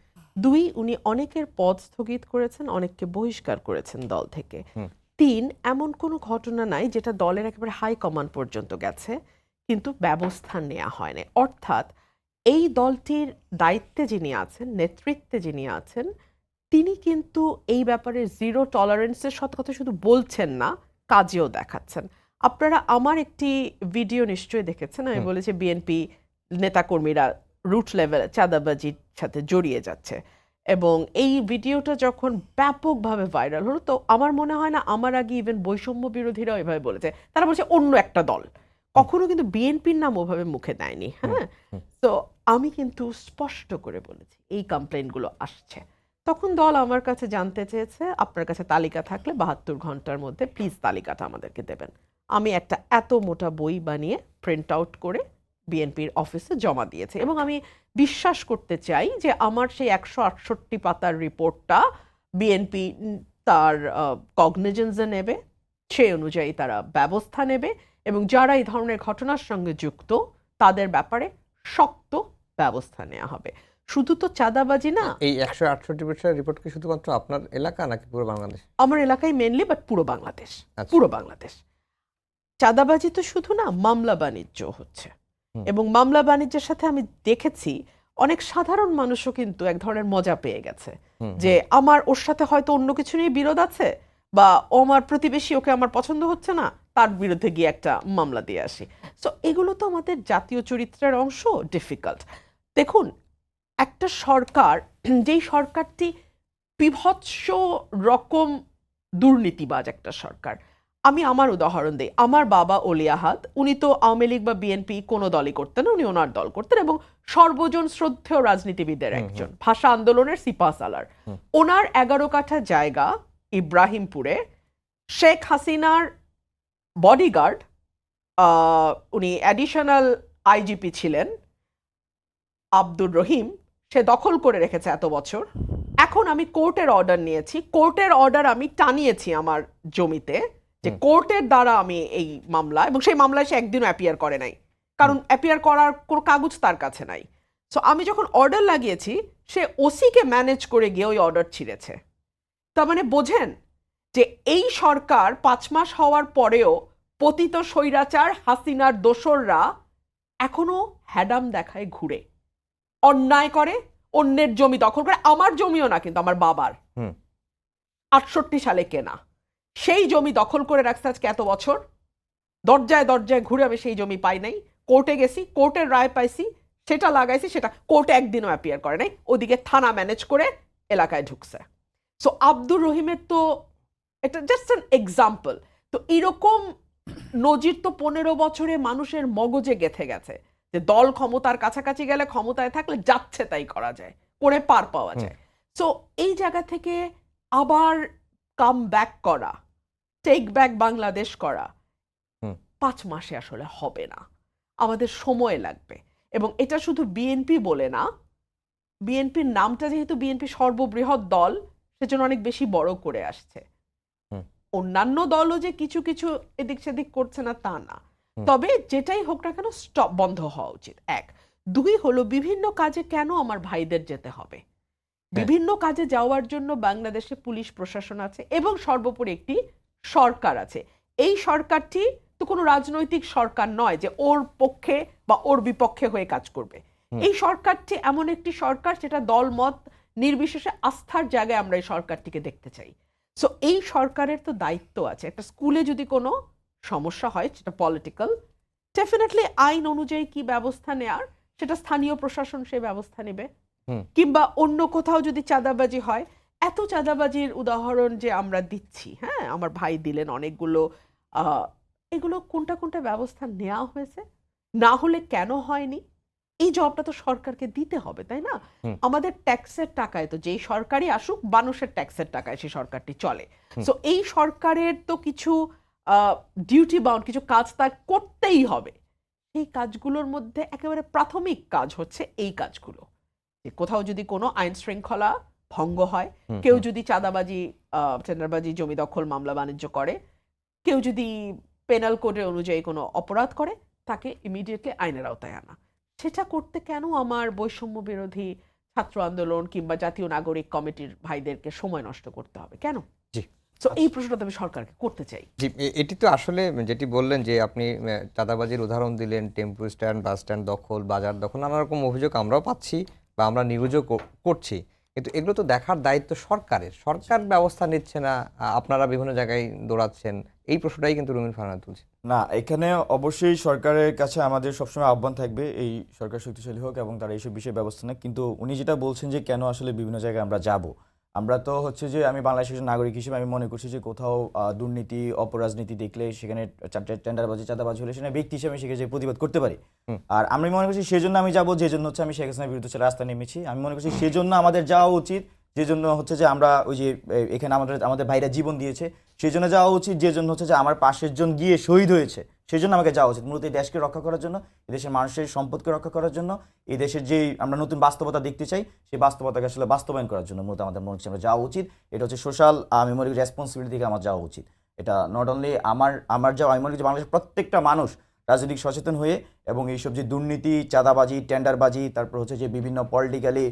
2, উনি অনেকের পদ স্থগিত করেছেন, অনেককে বহিষ্কার করেছেন দল থেকে। হুম। 3, এমন কোনো ঘটনা নাই যেটা দলের একেবারে হাই কমান্ড পর্যন্ত গেছে কিন্তু ব্যবস্থা নেওয়া হয়নি। অর্থাৎ এই দলটির দায়িত্বে যিনি আছেন, নেতৃত্বে যিনি আছেন, তিনি কিন্তু এই ব্যাপারে জিরো টলারেন্সের সৎ কথা শুধু বলছেন না, কাজেও দেখাচ্ছেন। আপনারা আমার একটি ভিডিও নিশ্চয়ই দেখেছেন। আমি বলেছি বিএনপি নেতাকর্মীরা রুট লেভেলে চাঁদাবাজির সাথে জড়িয়ে যাচ্ছে, এবং এই ভিডিওটা যখন ব্যাপকভাবে ভাইরাল হলো, তো আমার মনে হয় না আমার আগে ইভেন বৈষম্য বিরোধীরা এভাবে বলেছে। তারা বলছে অন্য একটা দল, কখনো কিন্তু বিএনপির নাম ওভাবে মুখে দেয়নি। হ্যাঁ, তো আমি কিন্তু স্পষ্ট করে বলেছি এই কমপ্লেইনগুলো আসছে। তখন দল আমার কাছে জানতে চেয়েছে, আপনার কাছে তালিকা থাকলে 72 ঘন্টার মধ্যে প্লিজ তালিকাটা আমাদেরকে দেবেন। আমি একটা এত মোটা বই বানিয়ে প্রিন্ট আউট করে বিএনপির অফিসে জমা দিয়েছি, এবং আমি বিশ্বাস করতে চাই যে আমার সেই 168 পাতার রিপোর্টটা বিএনপি তার কগনিজেন্সে নেবে, সেই অনুযায়ী তারা ব্যবস্থা নেবে, এবং যারা এই ধরনের ঘটনার সঙ্গে যুক্ত তাদের ব্যাপারে শক্ত ব্যবস্থা নেওয়া হবে। শুধু তো চাঁদাবাজি না, এই 168 পৃষ্ঠার রিপোর্ট কি শুধুমাত্র আপনার এলাকা নাকি পুরো বাংলাদেশ? আমার এলাকায় মেনলি, বাট পুরো বাংলাদেশ। আচ্ছা। পুরো বাংলাদেশ। চাঁদাবাজি তো শুধু না, মামলা বাণিজ্য হচ্ছে, এবং মামলা বাণিজ্যের সাথে আমি দেখেছি অনেক সাধারণ মানুষও কিন্তু এক ধরনের মজা পেয়ে গেছে, যে আমার ওর সাথে হয়তো অন্য কিছু নিয়ে বিরোধ আছে, বা ও আমার প্রতিবেশী, ওকে আমার পছন্দ হচ্ছে না, তার বিরুদ্ধে গিয়ে একটা মামলা দিয়ে আসি। সো এগুলো তো আমাদের জাতীয় চরিত্রের অংশ। ডিফিকাল্ট। দেখুন, একটা সরকার, যেই সরকারটি বিভৎস রকম দুর্নীতিবাজ একটা সরকার, আমি আমার উদাহরণ দিই। আমার বাবা অলি আহাদ, উনি তো আওয়ামী লীগ বা বিএনপি কোনো দলই করতেন না, উনি ওনার দল করতেন, এবং সর্বজন শ্রদ্ধেয় রাজনীতিবিদের একজন, ভাষা আন্দোলনের সিপাহসালার। ওনার 11 কাঠা জায়গা ইব্রাহিমপুরে শেখ হাসিনার বডিগার্ড, উনি অ্যাডিশনাল আইজিপি ছিলেন, আব্দুর রহিম, সে দখল করে রেখেছে এত বছর। এখন আমি কোর্টের অর্ডার নিয়েছি, কোর্টের অর্ডার আমি টানিয়েছি আমার জমিতে, যে কোর্টের দ্বারা আমি এই মামলা, এবং সেই মামলায় সে একদিনও অ্যাপিয়ার করে নাই, কারণ অ্যাপিয়ার করার কোনো কাগজ তার কাছে নাই। সো আমি যখন অর্ডার লাগিয়েছি, সে ওসিকে ম্যানেজ করে গিয়ে ওই অর্ডার ছিঁড়েছে। তার মানে বোঝেন যে এই সরকার 5 মাস হওয়ার পরেও পতিত স্বৈরাচার হাসিনার দোসররা এখনো হ্যাডাম দেখায় ঘুরে, অন্যায় করে, অন্যের জমি দখল করে। আমার জমিও না, কিন্তু আমার বাবার 68 সালে কেনা সেই জমি দখল করে রাখছে আজকে এত বছর। দরজায় দরজায় ঘুরে আমি সেই জমি পাই নাই, কোর্টে গেছি, কোর্টের রায় পাইছি, সেটা লাগাইছি, সেটা কোর্টে একদিনও অ্যাপিয়ার করে নাই, ওদিকে থানা ম্যানেজ করে এলাকায় ঢুকছে। সো আব্দুর রহিমের তো এটা জাস্ট অ্যান এক্সাম্পল। তো এরকম নজির তো 15 বছরে মানুষের মগজে গেঁথে গেছে, যে দল ক্ষমতার কাছাকাছি গেলে, ক্ষমতায় থাকলে যাচ্ছে তাই করা যায়, করে পার পাওয়া যায়। সো এই জায়গা থেকে আবার কাম ব্যাক করা, টেক ব্যাক বাংলাদেশ করা 5 মাসে আসলে হবে না, আমাদের সময় লাগবে। এবং এটা শুধু বিএনপি বলে না, বিএনপির নামটা যেহেতু বিএনপি সর্ববৃহৎ দল, সেজন্য অনেক বেশি বড় করে আসছে। অন্যান্য দলও যে কিছু কিছু এদিক সেদিক করছে না তা না, তবে যেটাই হোক না কেন স্টপ, বন্ধ হওয়া উচিত। 1। 2 হলো, বিভিন্ন কাজে কেন আমার ভাইদের যেতে হবে? বিভিন্ন কাজে যাওয়ার জন্য বাংলাদেশে পুলিশ প্রশাসন আছে, এবং সর্বোপরি একটি সরকার আছে। এই সরকারটি তো কোনো রাজনৈতিক সরকার নয় যে ওর পক্ষে বা ওর বিপক্ষে হয়ে কাজ করবে। এই সরকারটি এমন একটি সরকার যেটা দলমত নির্বিশেষে আস্থার জায়গায় আমরা এই সরকারটিকে দেখতে চাই। সো এই সরকারের তো দায়িত্ব আছে, একটা স্কুলে যদি কোনো সমস্যা হয় সেটা পলিটিক্যাল, ডেফিনেটলি আইন অনুযায়ী কি ব্যবস্থা নেয়ার সেটা স্থানীয় প্রশাসন সেই ব্যবস্থা নেবে। কিংবা অন্য কোথাও যদি চাঁদাবাজি হয়, এত চাঁদাবাজির উদাহরণ যে আমরা দিচ্ছি, হ্যাঁ আমার ভাই দিলেন অনেকগুলো, এগুলো কোনটা কোনটা ব্যবস্থা নেওয়া হয়েছে, না হলে কেন হয়নি, এই জবাবটা তো সরকারকে দিতে হবে, তাই না? আমাদের ট্যাক্সের টাকায়, তো যেই সরকারই আসুক মানুষের ট্যাক্সের টাকায় সেই সরকারটি চলে। সো এই সরকারের তো কিছু ডিউটি বাউন্ড কিছু কাজ তার করতেই হবে। সেই কাজগুলোর মধ্যে একেবারে প্রাথমিক কাজ হচ্ছে এই কাজগুলো, যে কোথাও যদি কোনো আইন শৃঙ্খলা ভঙ্গ হয়, কেউ যদি চাঁদাবাজি, টেন্ডারবাজি, জমি দখল মামলা বাণিজ্য করে, কেউ যদি পেনাল কোডের অনুযায়ী কোনো অপরাধ করে, তাকে ইমিডিয়েটলি আইনের আওতায় আনা। সেটা করতে কেন আমার বৈষম্য বিরোধী ছাত্র আন্দোলন কিংবা জাতীয় নাগরিক কমিটির ভাইদেরকে সময় নষ্ট করতে হবে কেন? জি, তো এই প্রশ্নটা আমি সরকারকে করতে চাই। জি, এটি তো আসলে যেটি বললেন যে আপনি চাঁদাবাজির উদাহরণ দিলেন, টেম্পো স্ট্যান্ড, বাস স্ট্যান্ড দখল, বাজার দখল, নানা রকম অভিযোগ আমরাও পাচ্ছি বা আমরা নিউজও করছি, কিন্তু এগুলো তো দেখার দায়িত্ব সরকারের। সরকার ব্যবস্থা নিচ্ছে না, আপনারা বিভিন্ন জায়গায় দৌড়াচ্ছেন, এই প্রশ্নটাই কিন্তু রুমিন ফারহানা তুলছে। না, এখানে অবশ্যই সরকারের কাছে আমাদের সবসময় আহ্বান থাকবে এই সরকার শক্তিশালী হোক এবং তারা এইসব বিষয়ে ব্যবস্থা নেয়। কিন্তু উনি যেটা বলছেন যে কেন আসলে বিভিন্ন জায়গায় আমরা যাব, আমরা তো হচ্ছে যে আমি বাংলাদেশের নাগরিক হিসেবে আমি মনে করছি যে কোথাও দুর্নীতি অপরাজনীতি দেখলে সেখানে টেন্ডারবাজি চাঁদাবাজি হলে সেখানে ব্যক্তি হিসেবে সেখানে যে প্রতিবাদ করতে পারি। আর আমি মনে করছি সেজন্য আমি যাবো, যে জন্য হচ্ছে আমি শেখ হাসিনার বিরুদ্ধে রাস্তায় নেমেছি। আমি মনে করছি সেজন্য আমাদের যাওয়া উচিত, যে জন্য হচ্ছে যে আমরা ওই যে এখানে আমাদের ভাইরা জীবন দিয়েছে সেই জন্য যাওয়া উচিত, যে জন্য হচ্ছে যে আমার পাশের জন গিয়ে শহীদ হয়েছে সেই জন্য আমাকে যাওয়া উচিত। মূলত এই দেশকে রক্ষা করার জন্য, এই দেশের মানুষের সম্পদকে রক্ষা করার জন্য, এই দেশের যেই আমরা নতুন বাস্তবতা দেখতে চাই সেই বাস্তবতাকে আসলে বাস্তবায়ন করার জন্য মূলত আমাদের মনে হচ্ছে আমরা যাওয়া উচিত। এটা হচ্ছে সোশ্যাল আমি মনে করি রেসপন্সিবিলিটি থেকে আমার যাওয়া উচিত। এটা নট অনলি আমার যাওয়া, আমি মনে করি বাংলাদেশের প্রত্যেকটা মানুষ রাজনৈতিক সচেতন হয়ে এবং এইসব যে দুর্নীতি চাঁদাবাজি টেন্ডারবাজি, তারপর হচ্ছে যে বিভিন্ন পলিটিক্যালি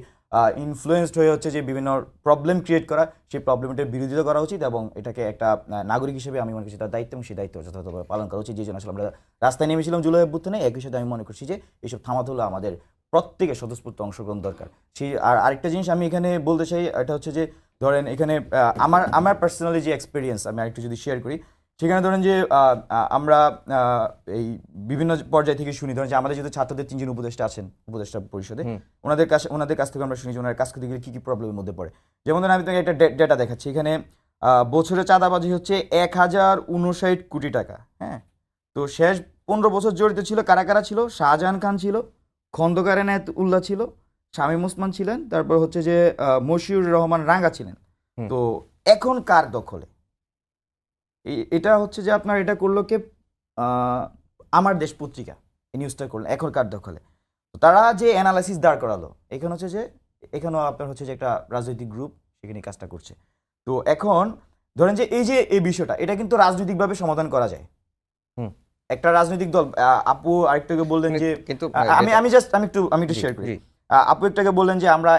ইনফ্লুয়েসড হয়ে হচ্ছে যে বিভিন্ন প্রবলেম ক্রিয়েট করা, সেই প্রবলেমটার বিরোধিতা করা উচিত এবং এটাকে একটা নাগরিক হিসেবে আমি মনে করছি তার দায়িত্ব এবং সেই দায়িত্ব যথাযথভাবে পালন করা উচিত। যে জন্য আসলে আমরা রাস্তায় নেমেছিলাম জুলাই অভ্যুত্থানে, একই সাথে আমি মনে করছি যে এইসব থামাতে হলে আমাদের প্রত্যেকের স্বতঃস্ফূর্ত অংশগ্রহণ দরকার। সেই আরেকটা জিনিস আমি এখানে বলতে চাই, এটা হচ্ছে যে ধরেন এখানে আমার পার্সোনালি যে এক্সপিরিয়েন্স আমি আরেকটু যদি শেয়ার করি, সেখানে ধরেন যে আমরা এই বিভিন্ন পর্যায় থেকে শুনি, ধরেন যে আমাদের যেহেতু ছাত্রদের 3 জন উপদেষ্টা আছেন উপদেষ্টা পরিষদে, ওনাদের কাছ থেকে আমরা শুনি যে ওনার কাজ করতে গেলে কী কী প্রবলেমের মধ্যে পড়ে। যেমন ধরেন আমি তোমাকে একটা ডেটা দেখাচ্ছি, এখানে বছরে চাঁদাবাজি হচ্ছে 1059 কোটি টাকা। হ্যাঁ, তো শেষ 15 বছর জড়িত ছিল কারা কারা ছিল? শাহজাহান খান ছিল, খন্দকার এনায়েত উল্লাহ ছিল, শামীম ওসমান ছিলেন, তারপর হচ্ছে যে মশিউর রহমান রাঙ্গা ছিলেন। তো এখন কার দখলে? এটা হচ্ছে যে আপনার এটা করলো কে? আমার দেশ পত্রিকা এই নিউজটা করলো, এখন কার দখলে? তারা যে অ্যানালাইসিস দাঁড় করালো, এখানে হচ্ছে যে এখানেও আপনার হচ্ছে যে একটা রাজনৈতিক গ্রুপ সেখানে কাজটা করছে। তো এখন ধরেন যে এই বিষয়টা এটা কিন্তু রাজনৈতিকভাবে সমাধান করা যায়। একটা রাজনৈতিক দল, আপু আরেকটাকে বললেন যে কিন্তু আমি একটু শেয়ার করি। আপু একটাকে বললেন যে আমরা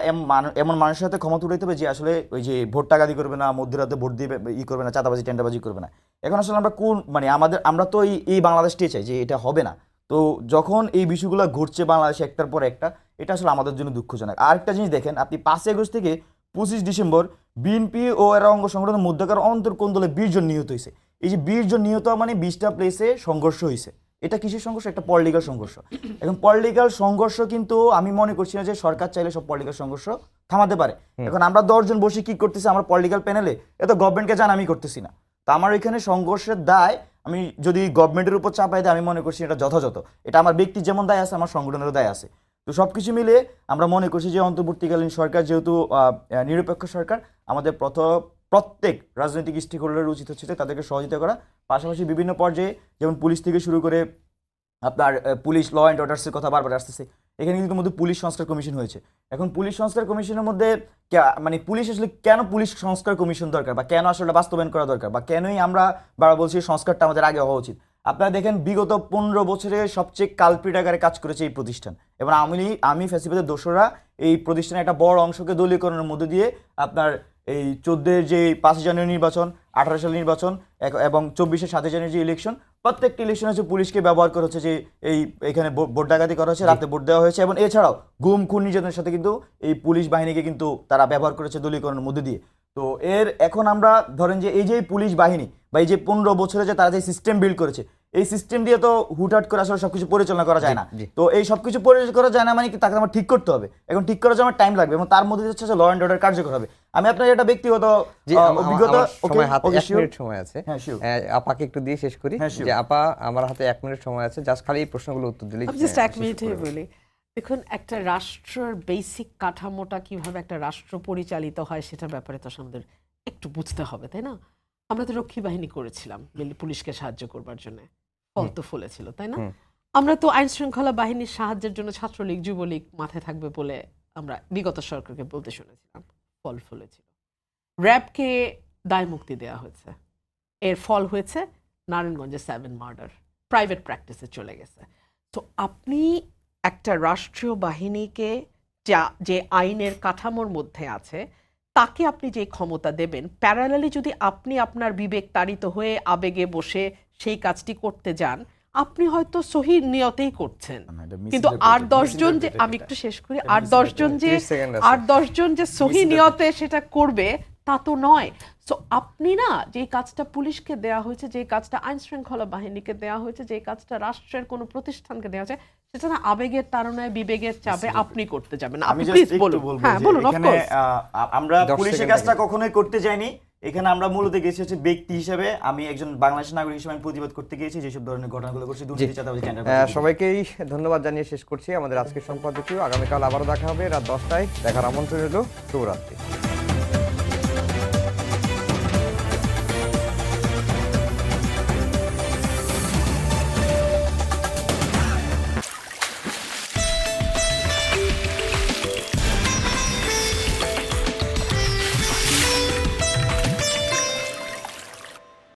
এমন মানুষের সাথে ক্ষমতা উঠাইতে হবে যে আসলে ওই যে ভোট টাকা দিয়ে করবে না, মধ্যরাতে ভোট দিয়ে করবে না, চাঁদাবাজি টেন্ডারবাজি করবে না। এখন আসলে আমরা কোন মানে আমরা তো এই বাংলাদেশটাই চাই যে এটা হবে না। তো যখন এই বিষয়গুলো ঘটছে বাংলাদেশে একটার পর একটা, এটা আসলে আমাদের জন্য দুঃখজনক। আরেকটা জিনিস দেখেন, আপনি 5 আগস্ট থেকে 25 ডিসেম্বর বিএনপি ও এর অঙ্গ সংগঠনের মধ্যকার অন্তর্কোন্দলে 20 জন নিহত হয়েছে। এই যে 20 জন নিহত মানে 20টা প্লেসে সংঘর্ষ হয়েছে। এটা কিসের সংঘর্ষ? একটা পলিটিক্যাল সংঘর্ষ। এখন পলিটিক্যাল সংঘর্ষ কিন্তু আমি মনে করছি না যে সরকার চাইলে সব পলিটিক্যাল সংঘর্ষ থামাতে পারে। এখন আমরা 10 জন বসে কি করতেছি আমার পলিটিক্যাল প্যানেলে, এটা গভর্নমেন্টকে জানা আমি করতেছি না। তো আমার এখানে সংঘর্ষের দায় আমি যদি গভর্নমেন্টের উপর চাপাই দিই, আমি মনে করছি এটা যথাযথ। এটা আমার ব্যক্তির যেমন দায় আছে, আমার সংগঠনেরও দায় আছে। তো সব কিছু মিলিয়ে আমরা মনে করছি যে অন্তর্বর্তীকালীন সরকার যেহেতু নিরপেক্ষ সরকার, আমাদের প্রত্যেক রাজনৈতিক স্টেক হোল্ডারের উচিত হচ্ছে যে তাদেরকে সহযোগিতা করা। পাশাপাশি বিভিন্ন পর্যায়ে যেমন পুলিশ থেকে শুরু করে আপনার পুলিশ ল অ্যান্ড অর্ডার্সের কথা বারবার আসতেছে, এখানে কিন্তু মধ্যে পুলিশ সংস্কার কমিশন হয়েছে। এখন পুলিশ সংস্কার কমিশনের মধ্যে মানে পুলিশ আসলে কেন পুলিশ সংস্কার কমিশন দরকার, বা কেন আসলে বাস্তবায়ন করা দরকার, বা কেনই আমরা বারবার বলছি সংস্কারটা আমাদের আগে হওয়া উচিত। আপনারা দেখেন বিগত 15 বছরে সবচেয়ে কালপিট আকারে কাজ করেছে এই প্রতিষ্ঠান, এবং আমি ফ্যাসিবাদের দোসররা এই প্রতিষ্ঠানের একটা বড় অংশকে দলীয়করণের মধ্যে দিয়ে আপনার এই 14-এর যে 5 জানুয়ারি নির্বাচন, 18 সালের নির্বাচন এবং 24-এর 7 জানুয়ারি যে ইলেকশন, প্রত্যেকটি ইলেকশন হচ্ছে পুলিশকে ব্যবহার করা হচ্ছে যে এখানে ভোট ডাকাতি করা হয়েছে, রাতে ভোট দেওয়া হয়েছে, এবং এছাড়াও গুম খুন নির্যাতনের সাথে কিন্তু এই পুলিশ বাহিনীকে কিন্তু তারা ব্যবহার করেছে দলীয়করণের মধ্যে দিয়ে। তো এখন আমরা ধরেন যে এই যে পুলিশ বাহিনী বা এই যে 15 বছরে যে তারা যে সিস্টেম বিল্ড করেছে, এই সিস্টেম দিয়ে তো হুটহাট করে আসলে সবকিছু পরিচালনা করা যায় না। জি। তো এই সবকিছু পরিচালনা করা যায় না মানে কি, তাকে আমার ঠিক করতে হবে। এখন ঠিক করার জন্য আমার টাইম লাগবে এবং তার মধ্যে হচ্ছে ল অ্যান্ড অর্ডার কার্যকর হবে। আমি আপনার এটা ব্যক্তিগত জি, অভিজ্ঞতা, আমার সময় হাতে ওকে 1 শিওর। মিনিট সময় আছে। হ্যাঁ, sure. আপাকে একটু দিয়ে শেষ করি। হ্যাঁ, sure. যে আপা, আমার হাতে 1 মিনিট সময় আছে, জাস্ট খালি এই প্রশ্নগুলো উত্তর দিলেই আমি জাস্ট 1 শেষ মিনিটে করে দেব। বলি। দেখুন, একটা রাষ্ট্রের বেসিক কাঠামোটা কিভাবে একটা রাষ্ট্র পরিচালিত হয় সেটার ব্যাপারে তো আমাদের একটু বুঝতে হবে, তাই না? আমরা তো রক্ষী বাহিনী করেছিলাম পুলিশকে সাহায্য করবার জন্য, ফল তো ফলেছিল, তাই না? আমরা তো আইন শৃঙ্খলা বাহিনীর সাহায্যের জন্য ছাত্রলীগ যুবলীগ মাথায় থাকবে বলে আমরা বিগত সরকারকে বলতে শুনেছিলাম, ফল ফলেছিল। র্যাবকে দায় মুক্তি দেওয়া হয়েছে, এর ফল হয়েছে নারায়ণগঞ্জে 7 মার্ডার, প্রাইভেট প্র্যাকটিসে চলে গেছে। তো আপনি একটা রাষ্ট্রীয় বাহিনীকে যে আইনের কাঠামোর মধ্যে আছে তাকে আপনি যে ক্ষমতা দেবেন, প্যারালালি যদি আপনি আপনার বিবেক তাড়িত হয়ে আবেগে বসে সেই কাজটি করতে যান, আপনি হয়তো সহি নিয়তেই করছেন, কিন্তু আর 10 জন যে, আমি একটু শেষ করি, আর 10 জন যে 30 সেকেন্ড আছে। আর 10 জন যে সহি নিয়তে সেটা করবে তা তো নয়। সো আপনি না, যে কাজটা পুলিশকে দেয়া হয়েছে, যে কাজটা আইন শৃঙ্খলা বাহিনীকে দেয়া হয়েছে, যে কাজটা রাষ্ট্রের কোনো প্রতিষ্ঠানকে দেওয়া হয়েছে, সেটা না আবেগের তাড়নায় বিবেকের চাপে আপনি করতে যাবেন না। আমি আপনি জাস্ট প্লিজ একটু বলুন। বলবো হ্যাঁ যে বলুন, এখানে অফকোর্স। আমরা 10 পুলিশের সেকেন্ড কাজটা আগে। কখনোই করতে যাইনি। এখানে আমরা মূলত গেছি হচ্ছে ব্যক্তি হিসেবে, আমি একজন বাংলাদেশের নাগরিক হিসেবে আমি প্রতিবাদ করতে গিয়েছি যেসব ধরনের ঘটনাগুলো ঘটছে, দুর্নীতি চাঁদাবাজি টেন্ডার। সবাইকেই ধন্যবাদ জানিয়ে শেষ করছি আমাদের আজকের সম্পাদকীয়। আগামীকাল আবারও দেখা হবে রাত 10টায়। দেখার আমন্ত্রণ রইল। শুভরাত্রি।